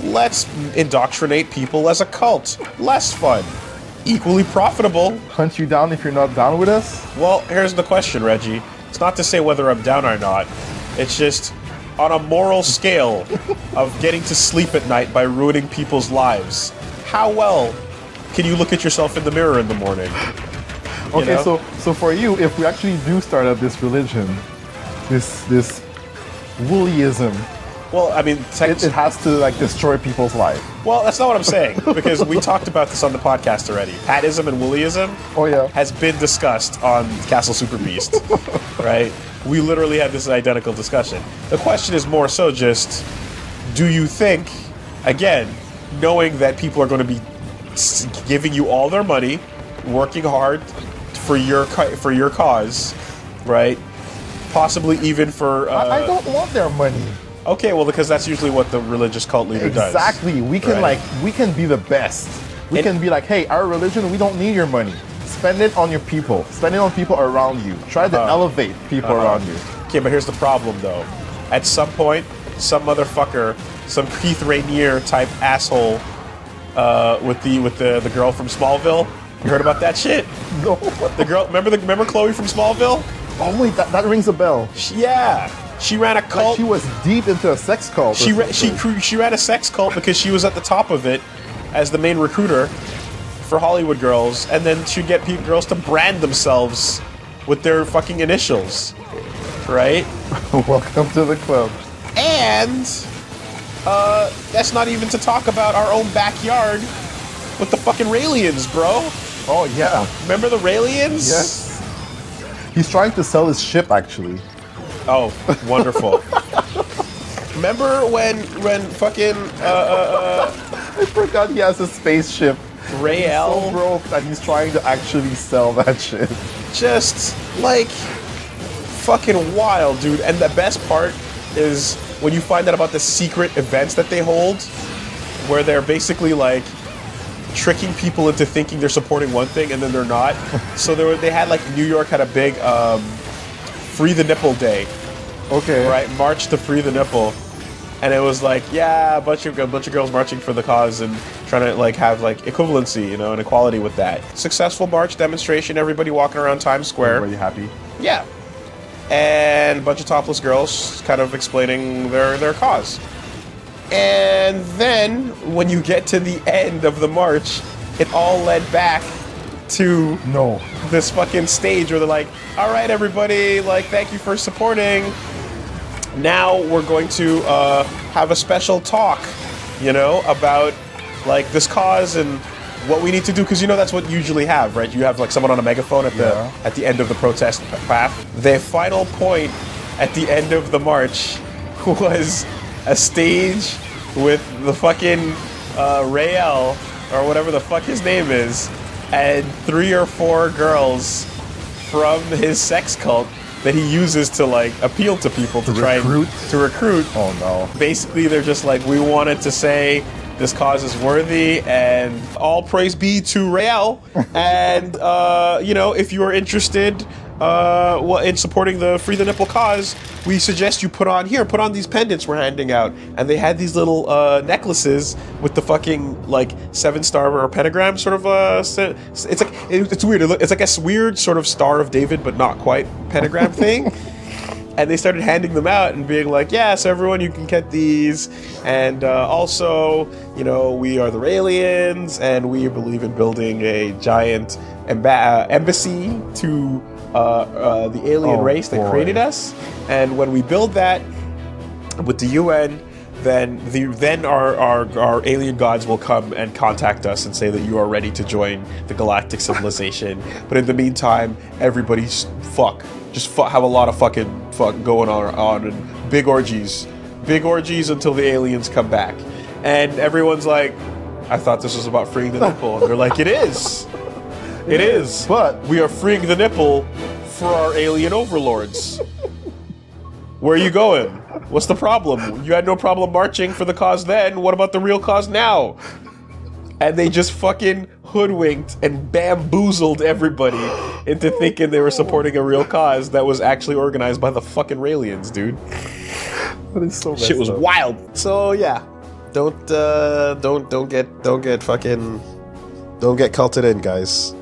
Let's indoctrinate people as a cult. Less fun. Equally profitable. Hunt you down if you're not down with us? Well, here's the question, Reggie. It's not to say whether I'm down or not. It's just on a moral scale of getting to sleep at night by ruining people's lives. How well can you look at yourself in the mirror in the morning? Okay, so for you, if we actually do start up this religion, this Woollyism, well, I mean, it has to like destroy people's life. Well, that's not what I'm saying, because we talked about this on the podcast already. Patism and Woollyism has been discussed on Castle Super Beast, right? We literally had this identical discussion. The question is more so just, do you think, again, knowing that people are going to be giving you all their money, working hard for your cause, right? Possibly even for... I don't want their money. Okay, well, because that's usually what the religious cult leader does. Exactly. We can we can be the best. We can be like, hey, our religion, we don't need your money. Spend it on your people. Spend it on people around you. Try to elevate people around you. Okay, but here's the problem, though. At some point, some motherfucker, some Keith Rainier type asshole, with the girl from Smallville. You heard about that shit? No. The girl, remember Chloe from Smallville? Oh wait, that rings a bell. Yeah. She ran a cult. Like she was deep into a sex cult. She ran a sex cult because she was at the top of it as the main recruiter for Hollywood girls, and then she'd get girls to brand themselves with their fucking initials, right? Welcome to the club. And that's not even to talk about our own backyard with the fucking Raelians, bro. Oh yeah. Remember the Raelians? Yes. He's trying to sell his ship, actually. Oh, wonderful. Remember when fucking I forgot he has a spaceship. Rael. He's so broke that he's trying to actually sell that shit. Just like fucking wild, dude. And the best part is when you find out about the secret events that they hold, where they're basically like tricking people into thinking they're supporting one thing and then they're not. So they had like New York had a big Free the Nipple Day. Okay. Right, March to Free the Nipple. And it was like, yeah, a bunch of girls marching for the cause and trying to like have like equivalency, you know, and equality with that. Successful march demonstration, everybody walking around Times Square. Everybody happy? Yeah. And a bunch of topless girls kind of explaining their cause. And then when you get to the end of the march, it all led back to this fucking stage where they're like, all right, everybody, like, thank you for supporting. Now we're going to have a special talk, you know, about like this cause and what we need to do, because you know that's what you usually have, right? You have like someone on a megaphone at the end of the protest path. Their final point at the end of the march was a stage with the fucking Rael, or whatever the fuck his name is, and 3 or 4 girls from his sex cult that he uses to like appeal to people to try to recruit. Oh no. Basically, they're just like, we wanted to say this cause is worthy, and all praise be to Rael. And you know, if you are interested in supporting the Free the Nipple cause, we suggest you put on these pendants we're handing out. And they had these little necklaces with the fucking like 7-star or pentagram sort of it's like it's weird. It's like a weird sort of Star of David, but not quite pentagram thing. And they started handing them out and being like, yes, everyone, you can get these. And also, you know, we are the Raelians, and we believe in building a giant embassy to the alien race that created us. And when we build that with the UN, then our alien gods will come and contact us and say that you are ready to join the galactic civilization. But in the meantime, everybody's have a lot of fucking fuck going on and big orgies until the aliens come back. And everyone's like, I thought this was about freeing the nipple. And they're like, it is. It is. But we are freeing the nipple for our alien overlords. Where are you going? What's the problem? You had no problem marching for the cause then. What about the real cause now? And they just fucking hoodwinked and bamboozled everybody into thinking they were supporting a real cause that was actually organized by the fucking Raelians, dude. That is so messed Shit was up. wild. So yeah, don't get culted in, guys.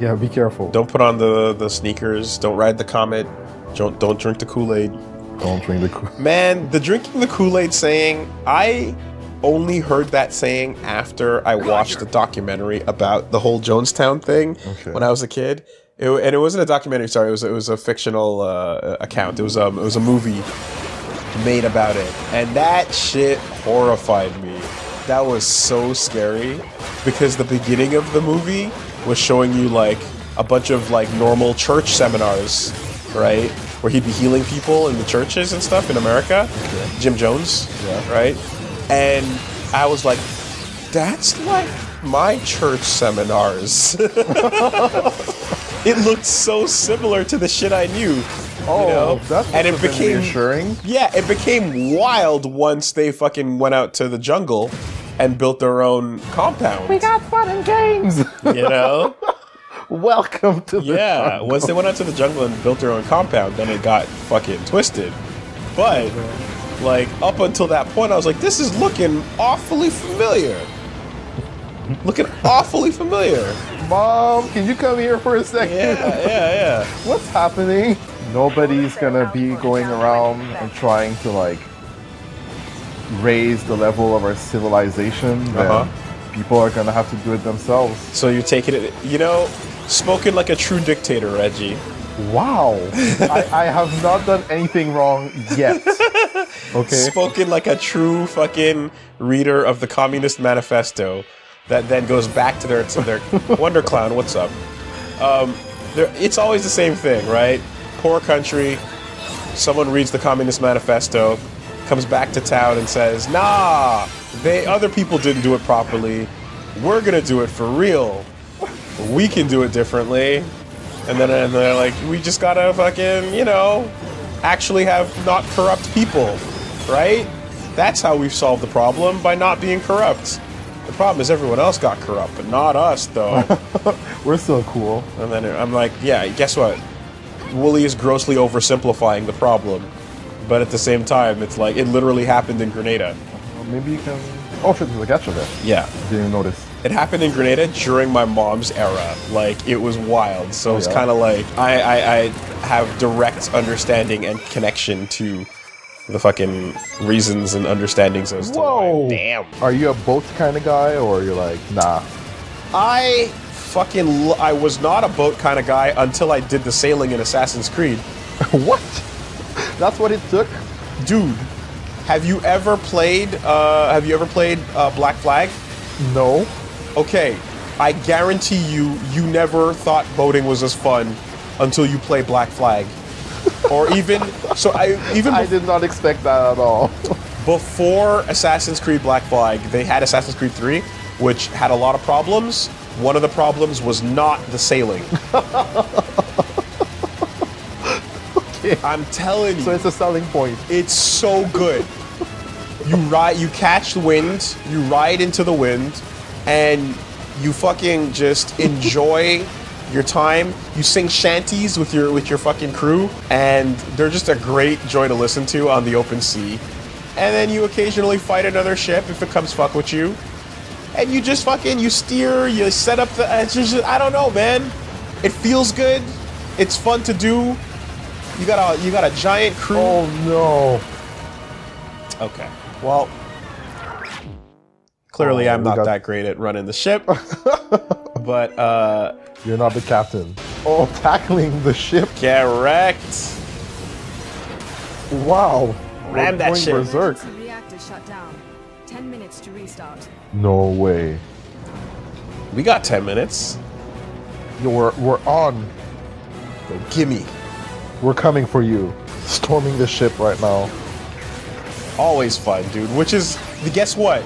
Yeah, be careful. Don't put on the sneakers. Don't ride the comet. Don't drink the Kool-Aid. Don't drink the Kool-Aid. Man, the drinking the Kool-Aid saying, I only heard that saying after I watched the documentary about the whole Jonestown thing when I was a kid. And it wasn't a documentary, sorry, it was a fictional account. It was a movie made about it. And that shit horrified me. That was so scary because the beginning of the movie was showing you like a bunch of like normal church seminars, right? Where he'd be healing people in the churches and stuff in America. Jim Jones, right? And I was like, that's like my church seminars. It looked so similar to the shit I knew. Oh, you know? That's and it became reassuring. Yeah, it became wild once they fucking went out to the jungle and built their own compound. We got fun and games. You know? Welcome to the jungle. Once they went out to the jungle and built their own compound, then it got fucking twisted. But like up until that point, I was like, this is looking awfully familiar. Mom, can you come here for a second? Yeah. What's happening? Nobody's gonna be going around and trying to like raise the level of our civilization. People are gonna have to do it themselves. So you're taking it, you know, spoken like a true dictator, Reggie. Wow. I have not done anything wrong yet. Okay. Spoken like a true fucking reader of the Communist Manifesto that then goes back to their Wonder Clown, what's up? It's always the same thing, right? Poor country, someone reads the Communist Manifesto, comes back to town and says, nah, other people didn't do it properly. We're gonna do it for real. We can do it differently. And then they're like, we just gotta fucking, you know, actually have not corrupt people, right? That's how we've solved the problem, by not being corrupt. The problem is everyone else got corrupt, but not us, though. We're still cool. And then I'm like, yeah, guess what? Wooly is grossly oversimplifying the problem. But at the same time, it's like, it literally happened in Grenada. Well, maybe you can... Oh shit, there's a gacha there. Yeah. Didn't even notice. It happened in Grenada during my mom's era. Like, it was wild. So it's kind of like, I have direct understanding and connection to the fucking reasons and understandings as to why. Damn. Are you a boat kind of guy, or you're like, nah? I was not a boat kind of guy until I did the sailing in Assassin's Creed. What? That's what it took? Dude, have you ever played Black Flag? No. Okay, I guarantee you, you never thought boating was as fun until you play Black Flag. Or even, I did not expect that at all. Before Assassin's Creed Black Flag, they had Assassin's Creed 3, which had a lot of problems. One of the problems was not the sailing. Okay. I'm telling you. So it's a selling point. It's so good. You catch the wind, you ride into the wind, and you fucking just enjoy your time. You sing shanties with your fucking crew, and they're just a great joy to listen to on the open sea. And then you occasionally fight another ship if it comes fuck with you. And you just fucking, you steer, you set up the, it's just, I don't know, man. It feels good. It's fun to do. You got a giant crew. Oh no. Okay. Well, clearly I'm not that great at running the ship. But you're not the captain. Oh, tackling the ship. Correct. Wow. Ram that shit. Berserk. The reactor shut down. 10 minutes to restart. No way. We got 10 minutes. Yo, we're on. Gimme. We're coming for you. Storming the ship right now. Always fun, dude. Which is, guess what?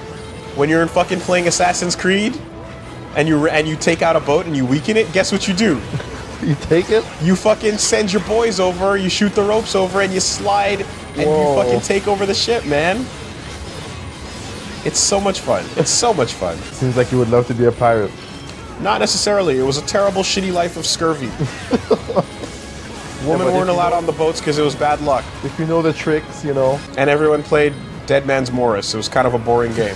When you're in fucking playing Assassin's Creed, and you take out a boat and you weaken it, guess what you do? You take it? You fucking send your boys over, you shoot the ropes over, and you slide, and you fucking take over the ship, man. It's so much fun. It's so much fun. Seems like you would love to be a pirate. Not necessarily. It was a terrible, shitty life of scurvy. Women weren't allowed on the boats because it was bad luck. If you know the tricks, you know. And everyone played Dead Man's Morris. It was kind of a boring game.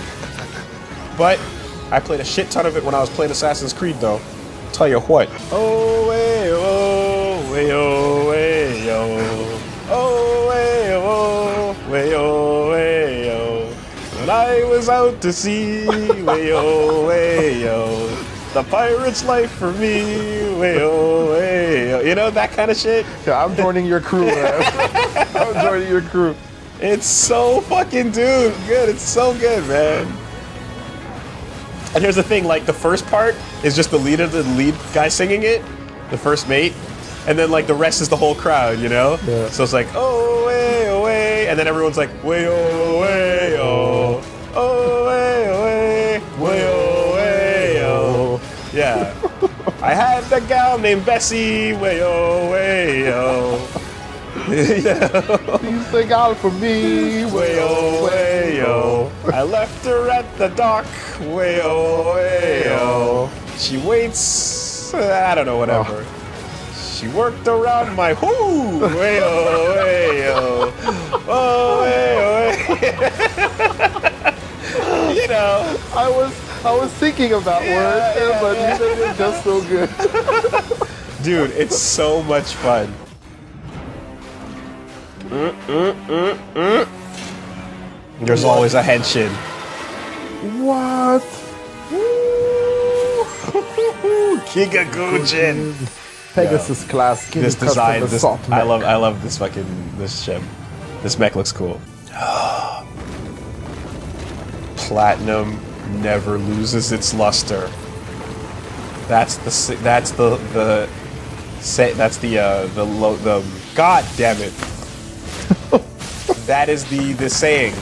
But I played a shit ton of it when I was playing Assassin's Creed, though. Tell you what. Oh, way, oh, way, oh, way, oh. Oh, way, oh, way, oh, way, oh. When I was out to sea, way, oh, way, oh. The pirate's life for me, way, oh, way, oh. You know, that kind of shit? Yeah, I'm joining your crew, man. I'm joining your crew. It's so fucking, dude, good. It's so good, man. And here's the thing, like, the first part is just the lead guy singing it, the first mate, and then, like, the rest is the whole crowd, you know? Yeah. So it's like, oh, way, and then everyone's like, way, oh, oh, way, oh. Yeah. I had a gal named Bessie, way, oh. Please sing out for me, way, oh. I left her at the dock, way, oh. She waits, I don't know, whatever. She worked around my whoo, way, oh. Oh, way. You know, I was thinking of that word, but you said it just so good. Dude, it's so much fun. There's always a henshin. What? Kigagujin. Pegasus class. This design, I love this ship. This mech looks cool. Platinum never loses its luster. That's the God damn it. That is the saying.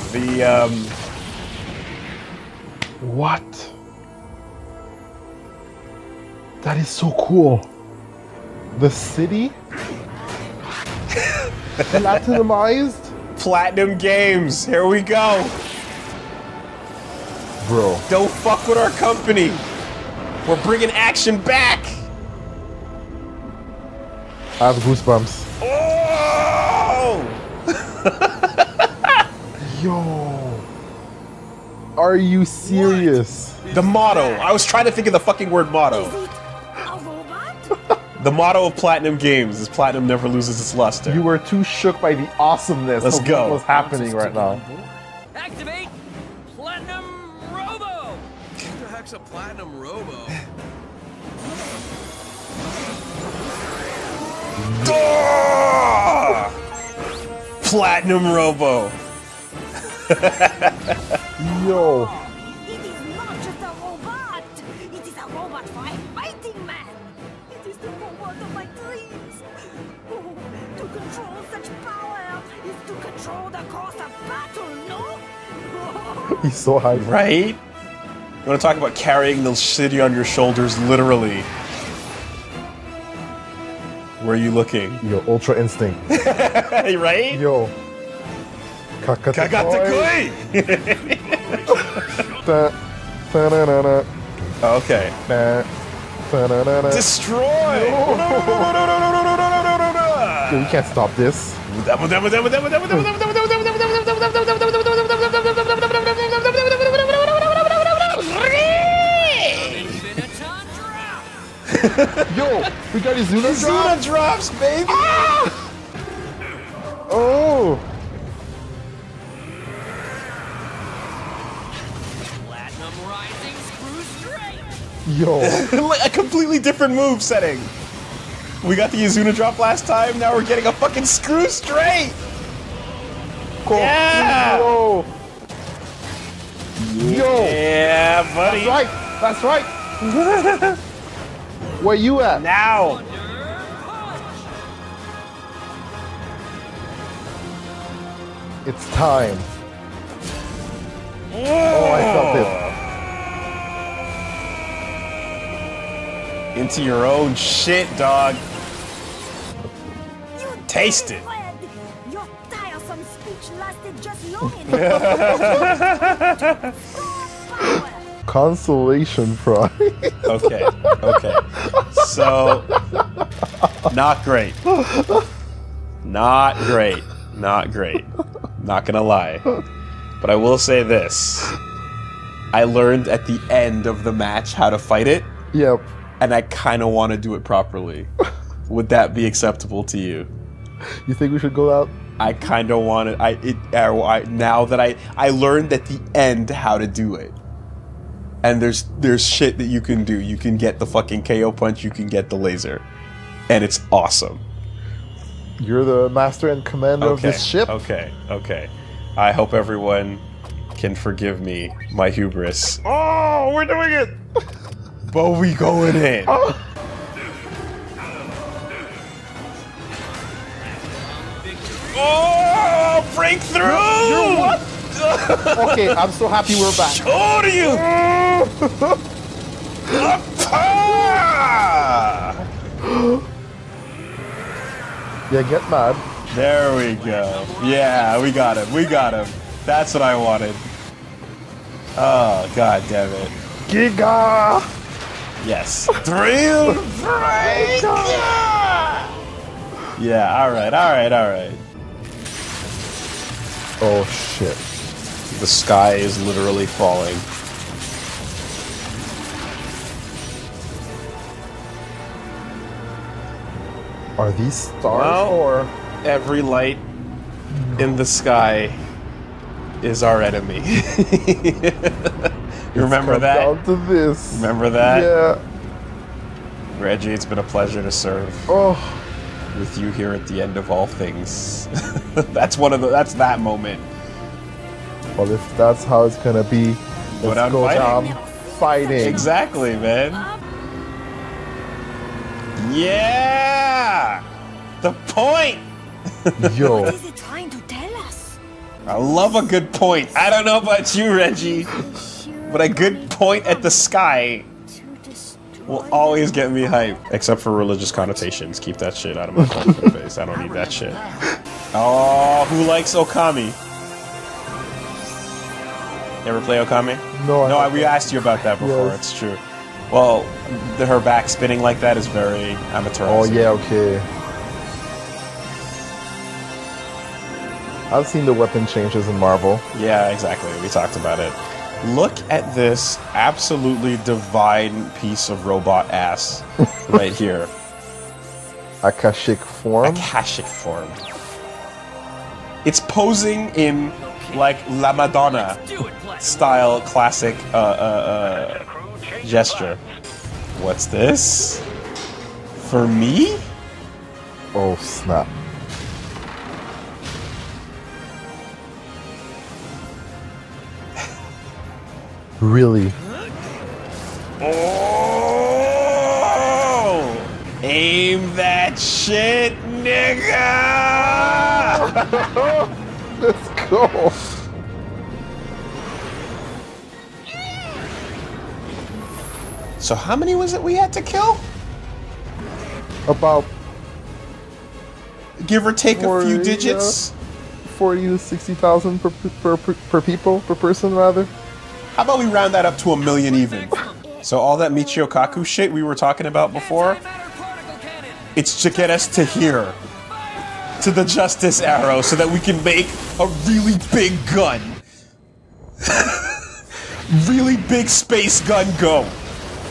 What? That is so cool. The city? Platinumized? Platinum Games. Here we go. Bro. Don't fuck with our company. We're bringing action back. I have goosebumps. Oh! Yo. Are you serious? The motto. I was trying to think of the fucking word motto. Is it a robot? The motto of Platinum Games is Platinum never loses its luster. You were too shook by the awesomeness Let's of go. what was happening right now. Activate Platinum Robo! What the heck's a Platinum Robo? Ah! Platinum Robo. Yo. It is not just a robot. It is a robot power is to control the course of battle, no? He's so high. Right? You want to talk about carrying the city on your shoulders, literally. Where are you looking? Yo, Ultra Instinct. Right? Yo. Kakatakoi! Okay. Destroy! Yo, we can't stop this. Yo, we got his Zuna drop. Zuna drops, baby! Ah! Oh! Platinum rising, screw straight. Yo. A completely different move setting. We got the Izuna drop last time, now we're getting a fucking screw straight! Yeah! Yo. Yo. Yeah, buddy! That's right! Where you at? Now! It's time. Oh, I felt it. Into your own shit, dog. Taste it. Your tiresome speech lasted just long enough. Consolation prize. Okay. So, not great. Not great. Not gonna lie. But I will say this. I learned at the end of the match how to fight it. Yep. And I kind of want to do it properly. Would that be acceptable to you? You think we should go out? I kind of want it. Now that I learned at the end how to do it. And there's shit that you can do. You can get the fucking KO punch. You can get the laser, and it's awesome. You're the master and commander of this ship. Okay. I hope everyone can forgive me my hubris. Oh, we're doing it! But we going in. Oh, breakthrough! You're what? Okay, I'm so happy we're back. Show to you! Yeah, get mad. There we go. Yeah, we got him. That's what I wanted. Oh, god damn it. Giga! Yes. Thrill breaker! Yeah, alright. Oh shit. The sky is literally falling. Are these stars or every light in the sky is our enemy? You remember that? Down to this. Remember that? Yeah. Reggie, it's been a pleasure to serve. Oh. With you here at the end of all things. That's that moment. Well, if that's how it's gonna be, let's go down fighting. Exactly, man. Yeah! The point! Yo. What is it trying to tell us? I love a good point. I don't know about you, Reggie, but a good point at the sky will always get me hype. Except for religious connotations. Keep that shit out of my fucking face. I don't need that shit. Oh, who likes Okami? You ever play Okami? No, we asked you about that before. Yes. It's true. Well, her back spinning like that is very amateur. Oh yeah, okay. I've seen the weapon changes in Marvel. Yeah, exactly. We talked about it. Look at this absolutely divine piece of robot ass right here. Akashic form? Akashic form. It's posing in, like, La Madonna style classic gesture. What's this? For me? Oh, snap. Really? Oh! Aim that shit, nigga! Let's go. So how many was it we had to kill? About, give or take a few digits. 40 to 60,000 per person rather. How about we round that up to 1 million even? So all that Michio Kaku shit we were talking about before, it's to get us to here, to the Justice Arrow, so that we can make a really big gun. Really big space gun go.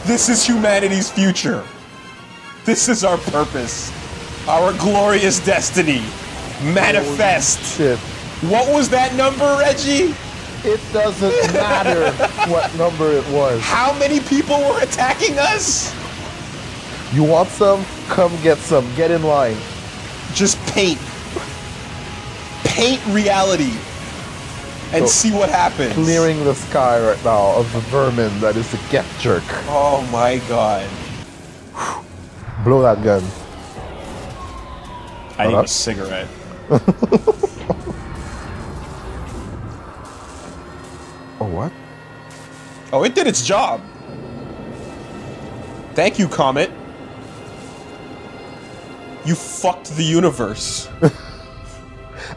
This is humanity's future. This is our purpose. Our glorious destiny. Manifest. Shit. What was that number, Reggie? It doesn't matter what number it was. How many people were attacking us? You want some? Come get some. Get in line. Just paint. Paint reality. And see what happens. Clearing the sky right now of the vermin that is the Geth Jerk. Oh my god. Blow that gun. I need a cigarette. Oh, what? Oh, it did its job. Thank you, Comet. You fucked the universe.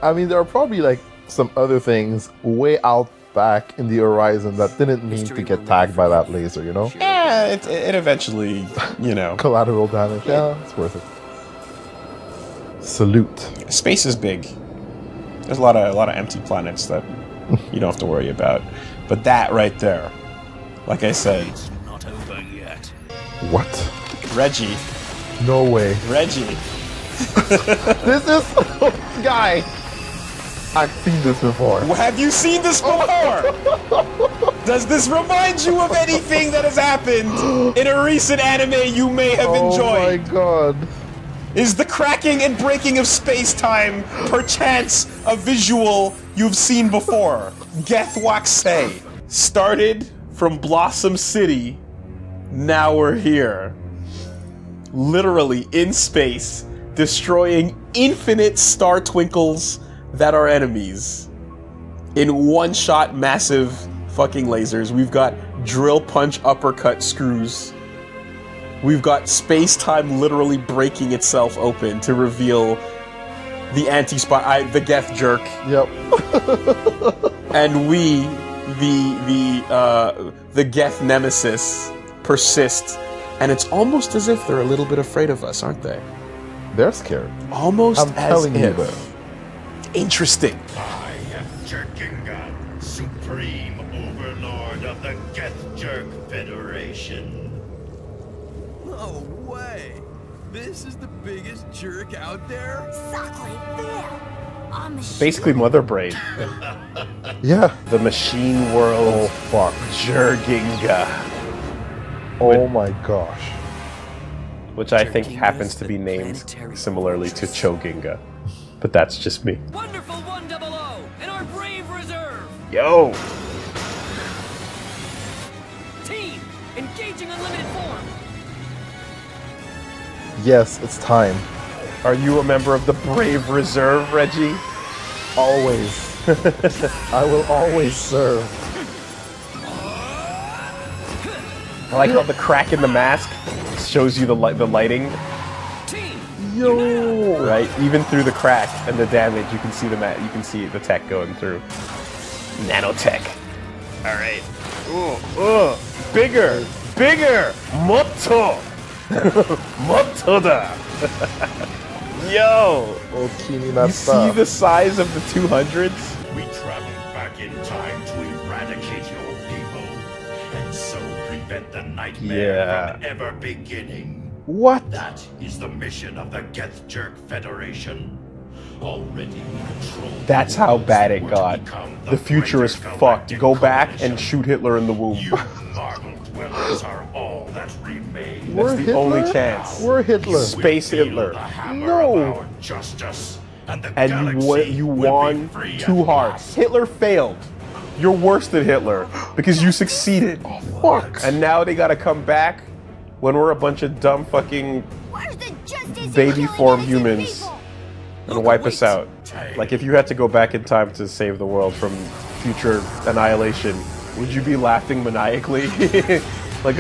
I mean, there are probably like some other things way out back in the horizon that didn't mean to get tagged by that laser, you know? Yeah, it eventually, you know. Collateral damage. Yeah, it's worth it. Salute. Space is big. There's a lot of empty planets that you don't have to worry about. But that right there, like I said, It's not over yet. What? Reggie. No way. Reggie. This is... Guy! I've seen this before. Have you seen this before? Does this remind you of anything that has happened in a recent anime you may have enjoyed? Oh my god. Is the cracking and breaking of space-time perchance a visual you've seen before? Geth Waxay started from Blossom City, now we're here. Literally in space, destroying infinite star twinkles that are enemies. In one-shot massive fucking lasers. We've got drill punch uppercut screws. We've got space-time literally breaking itself open to reveal the anti-spy, the Geth Jerk. Yep. And we, the Geth Nemesis, persist. And it's almost as if they're a little bit afraid of us, aren't they? They're scared. Almost I'm as telling you if. that. Interesting. I am Jerkinga, Supreme Overlord of the Geth Jerk Federation. No way! This is the biggest jerk out there? Exactly there. On the Basically Mother Brain. Yeah. The machine world. Fuck. Jerginga. Oh my gosh. Which I think happens to be named similarly to Choginga. But that's just me. Wonderful 100 and our brave reserve. Yo! Team, engaging unlimited form. Yes, it's time. Are you a member of the Brave Reserve, Reggie? Always. I will always serve. I like how the crack in the mask shows you the lighting. Team, Yo! Right, even through the crack and the damage, you can see you can see the tech going through. Nanotech. All right. Bigger, bigger, motto, mottoda. Yo, you see the size of the 200s? We traveled back in time to eradicate your people, and so prevent the nightmare from ever beginning. What? That is the mission of the Geth Jerk Federation. Already controlled. That's how bad it got. The future is fucked. Go back and shoot Hitler in the womb. You marble dwellers are all that remain. We're That's the only chance. We're Hitler. Space Hitler. No. Justice, and You won too hard. Hitler failed. You're worse than Hitler because you succeeded. Fuck. And now they gotta come back when we're a bunch of dumb fucking Where's the justice in baby killing form innocent humans. people? and wipe us out. Like, if you had to go back in time to save the world from future annihilation, would you be laughing maniacally? like,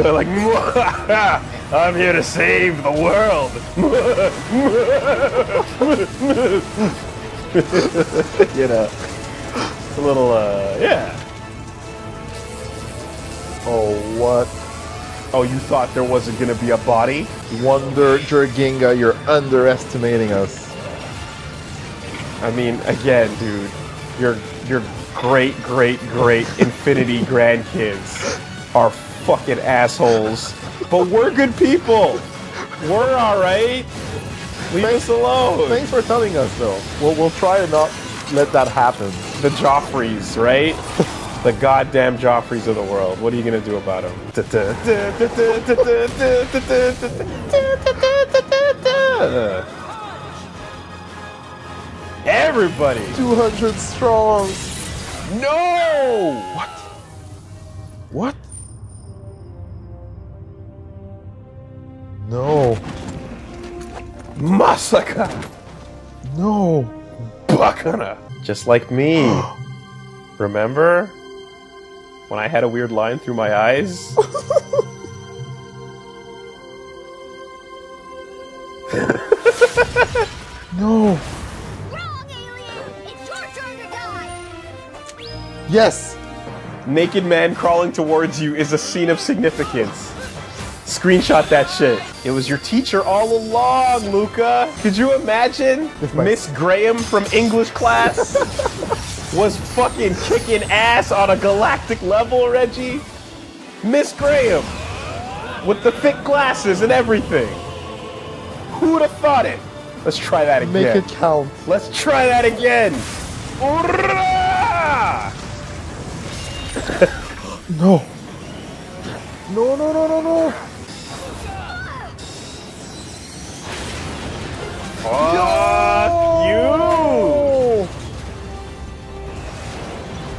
I'm here to save the world. You know, a little, yeah. Oh, what? Oh, you thought there wasn't gonna be a body? Wonder Jerginga, you're underestimating us. I mean, again, dude, your great infinity grandkids are fucking assholes, but we're good people. We're all right. Leave us alone. Thanks for telling us, though. We'll try to not let that happen. The Joffreys, right? The goddamn Joffreys of the world. What are you gonna do about them? Everybody! 200 strong! No! What? What? No. Masaka! No. Bakana! Just like me. Remember? When I had a weird line through my eyes? No. Wrong, alien! It's your turn to die! Yes! Naked man crawling towards you is a scene of significance. Screenshot that shit. It was your teacher all along, Luca. Could you imagine? Miss Graham from English class was fucking kicking ass on a galactic level, Reggie. Miss Graham with the thick glasses and everything. Who would have thought it? Let's try that again. Make it count. Let's try that again. No. No, no, no, no, no. Fuck you!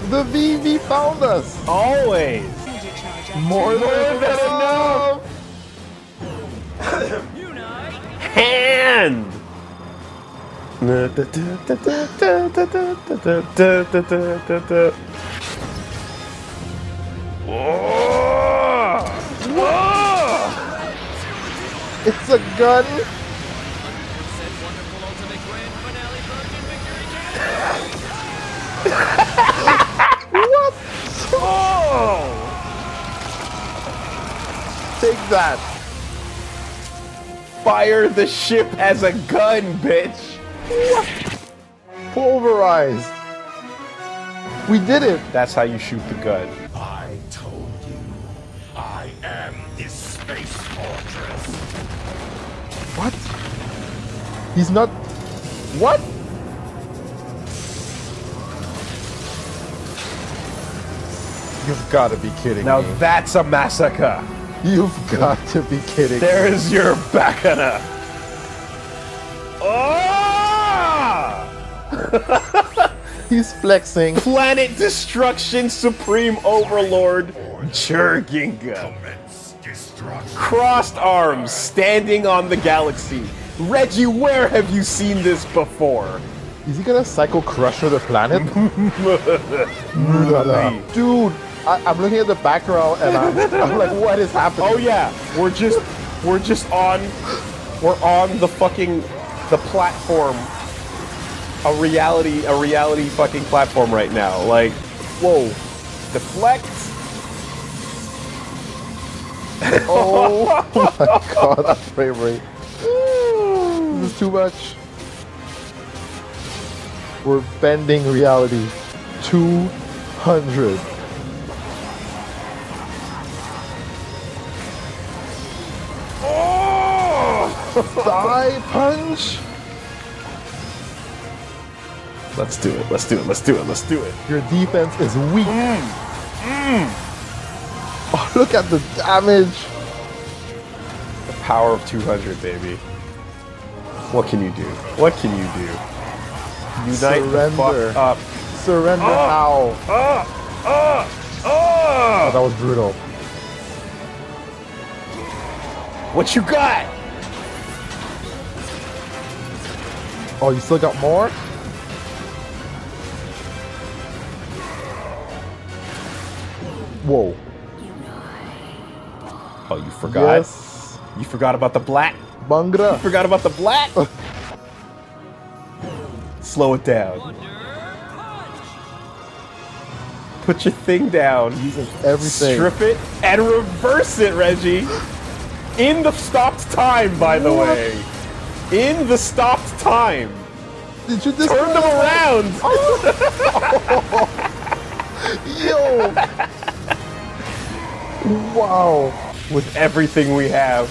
The VV found us. Always. More than enough. Hand. It's a gun. What? Oh! Take that. Fire the ship as a gun, bitch. What? Pulverized. We did it. That's how you shoot the gun. I told you, I am this space fortress. What? He's not. What? You've got to be kidding Now me. that's a massacre. You've got to be kidding There me. is your Bacana. Oh! He's flexing. Planet Destruction Supreme Overlord Jerginga. Crossed arms, standing on the galaxy. Reggie, where have you seen this before? Is he gonna Psycho Crusher the planet? Dude, I'm looking at the background and I'm like, what is happening? Oh yeah, we're on the fucking platform. A reality fucking platform right now. Like, whoa, deflect. Oh my god, that frame rate. This is too much. We're bending reality. 200. Oh! Thigh punch. Let's do it. Let's do it. Let's do it. Let's do it. Your defense is weak. Oh, look at the damage. The power of 200, baby. What can you do? What can you do? Unite the fuck up. Surrender how? Oh, that was brutal. What you got? Oh, you still got more? Whoa. Oh, you forgot? Yes. You forgot about the black? Bangra. You forgot about the black? Slow it down. Put your thing down. Using everything. Strip it and reverse it, Reggie. In the stopped time, by the way. In the stopped time. Did you just turn them around? Yo. Wow. With everything we have.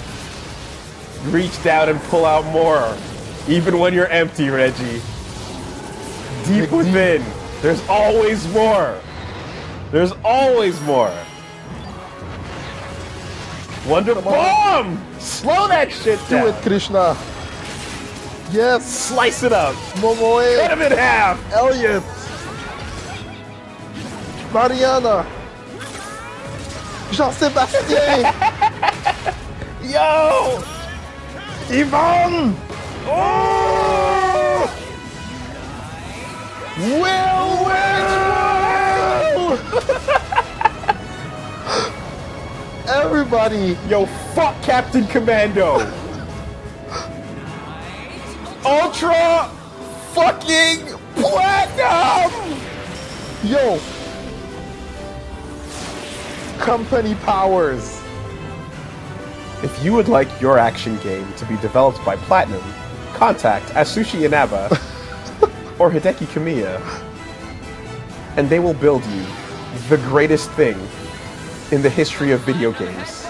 Reach down and pull out more. Even when you're empty, Reggie. Deep within. There's always more. There's always more. Wonder Bomb! Slow that shit down. Do it, Krishna. Yes. Slice it up. Momoe. Cut him in half. Elliot. Mariana. Jean-Sébastien. Yo! Yvonne. Oh! Will! Everybody! Yo, fuck Captain Commando! Ultra fucking Platinum! Yo! Company powers! If you would like your action game to be developed by Platinum, contact Asushi Inaba or Hideki Kamiya, and they will build you the greatest thing in the history of video games.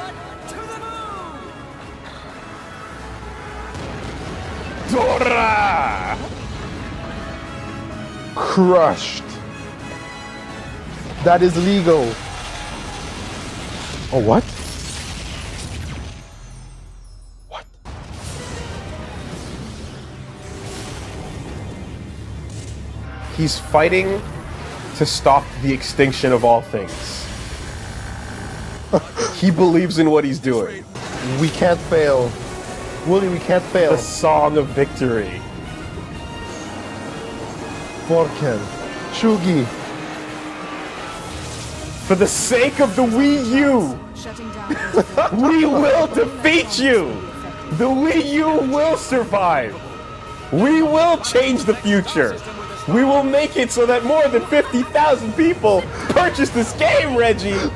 Dora! Crushed. That is legal. Oh, what? What? He's fighting to stop the extinction of all things. He believes in what he's doing. We can't fail. Wooly, we can't fail. The song of victory. Vorken. Shugi. For the sake of the Wii U, we will defeat you! The Wii U will survive! We will change the future! We will make it so that more than 50,000 people purchase this game, Reggie!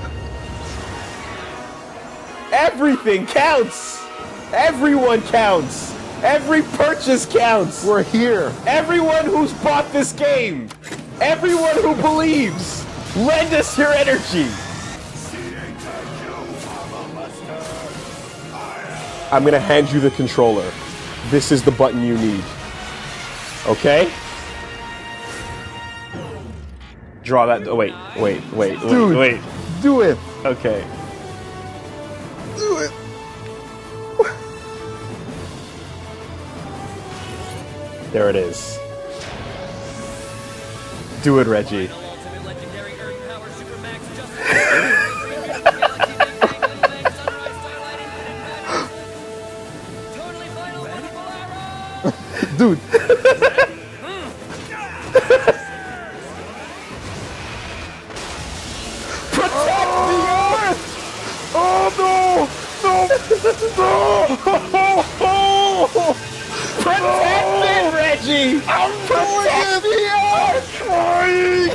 Everything counts! Everyone counts! Every purchase counts! We're here! Everyone who's bought this game! Everyone who believes! Lend us your energy! I'm gonna hand you the controller. This is the button you need. Okay? Draw that. Oh, wait. Dude, wait. Do it! Okay. Do it! There it is. Do it, Reggie. Dude! Protect the Earth! Oh no! No! No! Protect it, Reggie! Protect the Earth! Trying!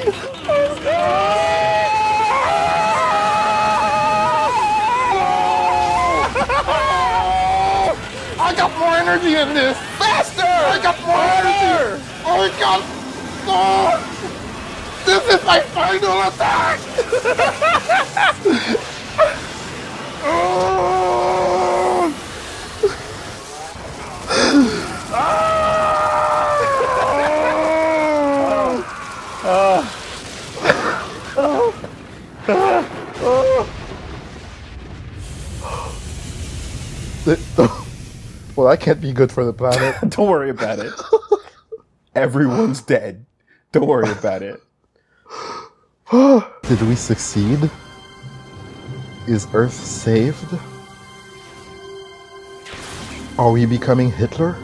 I got more energy in this! Faster! I got more energy! Oh my god! Oh! This is my final attack! Oh! Well, that can't be good for the planet. Don't worry about it. Everyone's dead. Don't worry about it. Did we succeed? Is Earth saved? Are we becoming Hitler?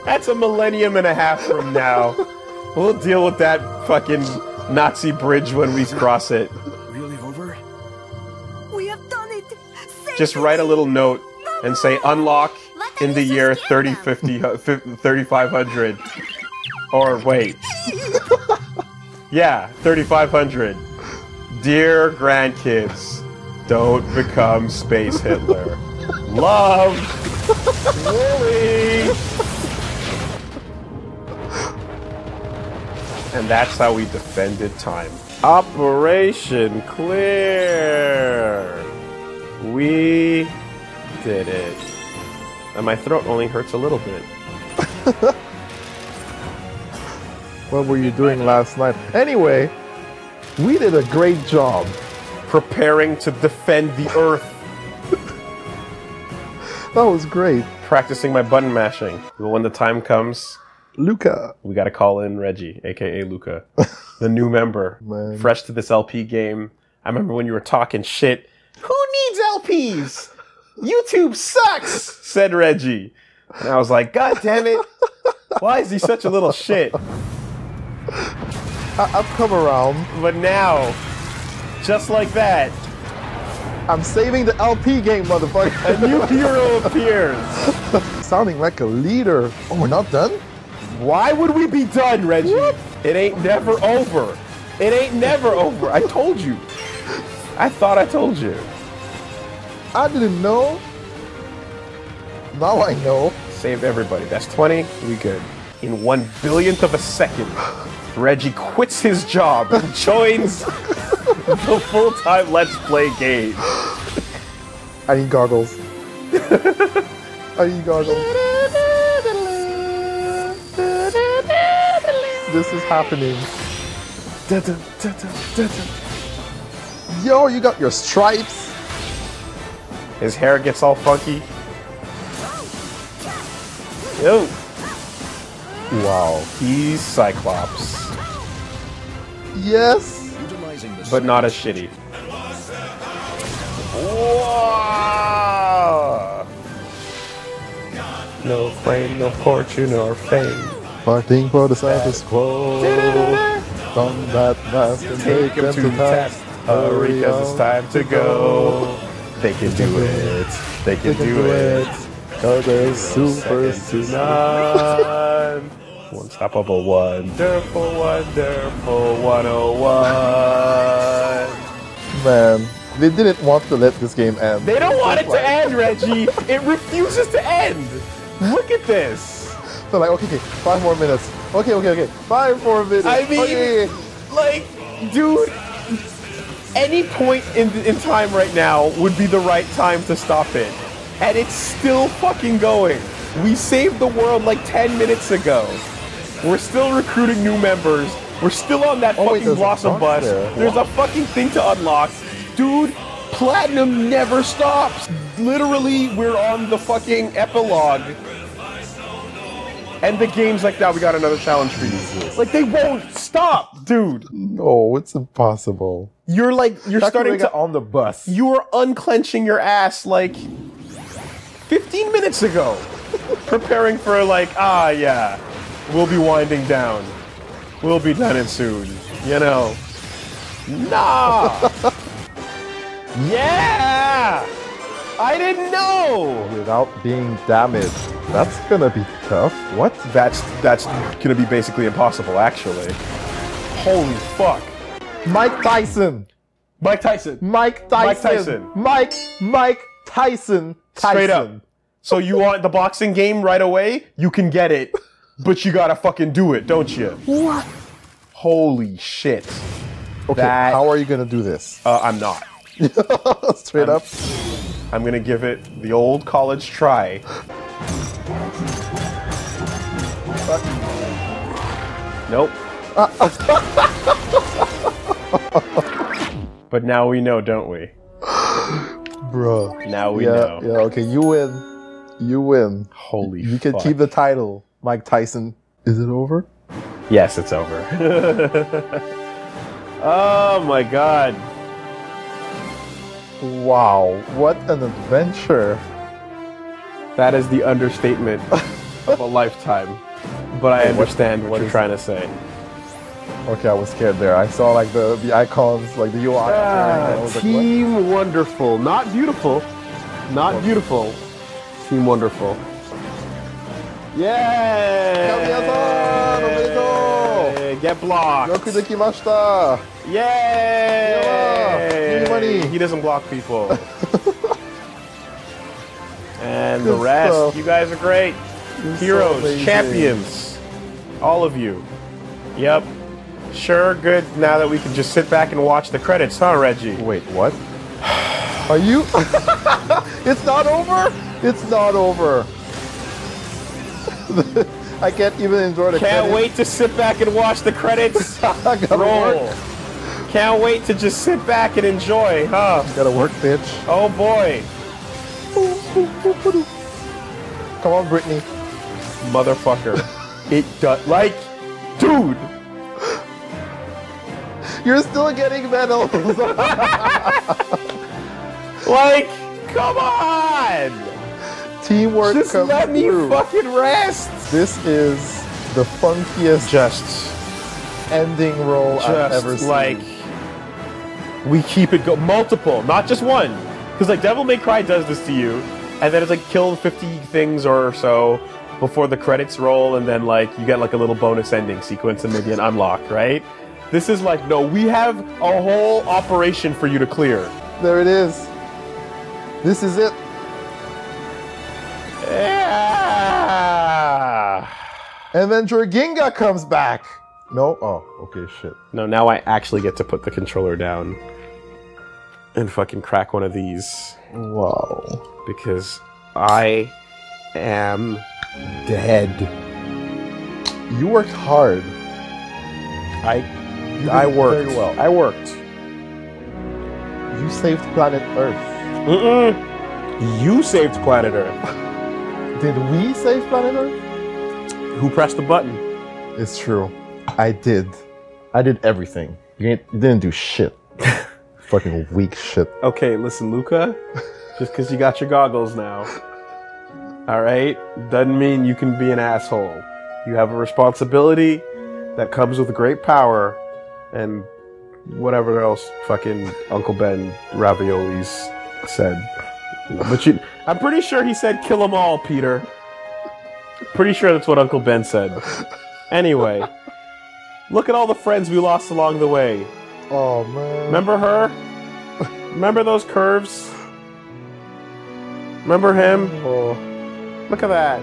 That's a millennium and a half from now. We'll deal with that fucking Nazi bridge when we cross it. Really over? We have done it. Just write a little note and say unlock in the year 3500. Or wait. Yeah, 3500. Dear grandkids, don't become Space Hitler. Love, Lily. And that's how we defended time. Operation Clear. We did it. And my throat only hurts a little bit. What were you doing last night? Anyway, we did a great job. Preparing to defend the Earth. That was great. Practicing my button mashing. But when the time comes, Luca. we gotta call in Reggie, aka Luca. The new member. Man. Fresh to this LP game. I remember when you were talking shit. Who needs LPs? YouTube sucks, said Reggie. And I was like, God damn it. Why is he such a little shit? I've come around. But now, just like that, I'm saving the LP game, motherfucker. a new hero appears. Sounding like a leader. Oh, we're not done? Why would we be done, Reggie? What? It ain't never over. It ain't never over. I told you. I thought I told you. I didn't know. Now I know. Saved everybody. That's 20. We good. In 1/1000th of a second, Reggie quits his job and joins the full-time Let's Play game. I need goggles. I need goggles. This is happening. Yo, you got your stripes. His hair gets all funky. Yo. Wow. He's Cyclops. Yes. But not as shitty. Whoa. No flame, no fortune, or fame. Fighting for the status quo. From that mask and take them to task. Hurry, cause it's time to go. They can do it. They can do it. Cause they're super to none. Unstoppable, wonderful, wonderful 101. Man, they didn't want to let this game end. They don't want it to end, Reggie. It refuses to end. Look at this. So like, okay, 5 more minutes. Okay. 5 more minutes. I mean, okay. like, dude, any point in time right now would be the right time to stop it. And it's still fucking going. We saved the world like 10 minutes ago. We're still recruiting new members. We're still on that fucking Blossom bus. There's a fucking thing to unlock. Dude, Platinum never stops. Literally, we're on the fucking epilogue. And the game's like, now we got another challenge for you. Like, they won't stop, dude. No, it's impossible. You're starting to on the bus. You were unclenching your ass like 15 minutes ago. Preparing for like, yeah, we'll be winding down. We'll be done it soon. You know. Nah. Yeah. I didn't know. Without being damaged. That's gonna be tough. What? That's gonna be basically impossible, actually. Holy fuck. Mike Tyson. Mike Tyson. Mike Tyson. Mike Tyson. Straight up. So you want the boxing game right away? You can get it, but you gotta fucking do it, don't you? What? Holy shit. Okay, how are you gonna do this? I'm not. Straight up? I'm gonna give it the old college try. Nope. But now we know, don't we? Bro. Now we know. Yeah, okay, you win. You win. Holy fuck. You can keep the title, Mike Tyson. Is it over? Yes, it's over. Oh my god. Wow, what an adventure. That is the understatement of a lifetime. But I understand what you're trying to say. Okay, I was scared there. I saw like the icons, like the UI. Team like, Wonderful. Not beautiful. Not beautiful. Team Wonderful. Yay! Get blocked. Yay! He doesn't block people. And the rest, you guys are great. Heroes, champions, all of you. Yep. Sure, good. Now that we can just sit back and watch the credits, huh, Reggie? Wait, what? Are you? It's not over? It's not over. I can't even enjoy the credits. Can't wait to sit back and watch the credits. Roll. Can't wait to just sit back and enjoy, huh? Gotta work, bitch. Oh boy. Come on, Brittany. Motherfucker. It does. Like, dude. You're still getting medals. Like, come on. Teamwork. Just let me fucking rest. This is the funkiest ending roll I've ever seen. Like, we keep it go multiple, not just one. Because like Devil May Cry does this to you, and then it's like kill 50 things or so before the credits roll, and then like you get like a little bonus ending sequence and maybe an unlock, right? This is like, no, we have a whole operation for you to clear. There it is. This is it. Yeah. And then Jorginga comes back. No? Oh, okay, shit. No, now I actually get to put the controller down and fucking crack one of these. Wow. Because I am dead. You worked hard. I worked. Very well. I worked. You saved planet Earth. You saved planet Earth. Did we save planet Earth? Who pressed the button? It's true. I did. I did everything. You didn't do shit. Fucking weak shit. Okay, listen, Luca. Just because you got your goggles now, alright, doesn't mean you can be an asshole. You have a responsibility that comes with great power and whatever else fucking Uncle Ben Raviolis said. But I'm pretty sure he said kill them all, Peter. Pretty sure that's what Uncle Ben said. Anyway, look at all the friends we lost along the way. Oh, man. Remember her? Remember those curves? Remember him? Oh. Look at that.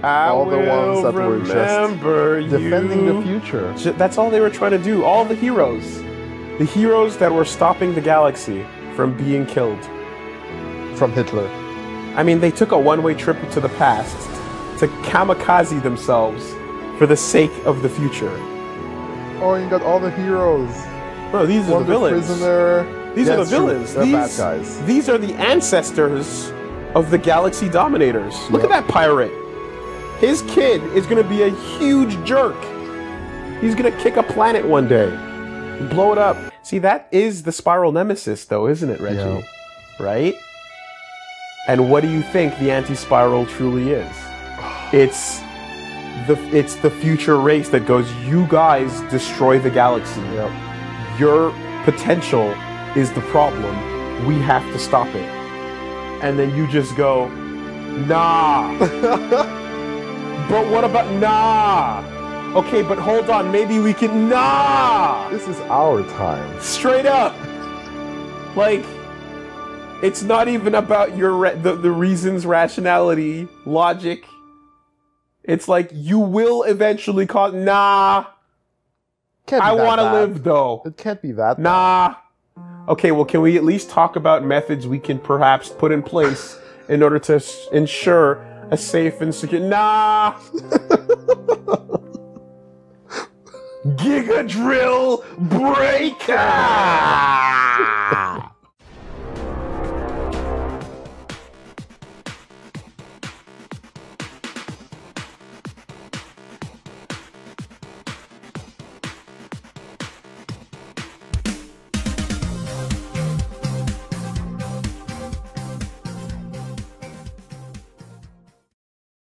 All the ones that were just defending the future. That's all they were trying to do. All the heroes. The heroes that were stopping the galaxy from being killed. From Hitler. I mean, they took a one-way trip to the past to kamikaze themselves for the sake of the future. Oh, you got all the heroes. No, these are the villains. Prisoner. These are the villains. They're bad guys. These are the ancestors of the Galaxy Dominators. Look at that pirate. His kid is going to be a huge jerk. He's going to kick a planet one day. Blow it up. See, that is the Spiral Nemesis, though, isn't it, Reggie? Yeah. Right? And what do you think the anti-Spiral truly is? It's the future race that goes, you guys destroy the galaxy. Yep. Your potential is the problem. We have to stop it. And then you just go, nah. But what about, nah. Okay, but hold on, maybe we can, nah. This is our time. Straight up. Like, it's not even about your the reasons, rationality, logic. It's like, you will eventually call, nah. I want to live, though. It can't be that bad. Okay, well, can we at least talk about methods we can perhaps put in place in order to ensure a safe and secure... Nah! Giga Drill Breaker!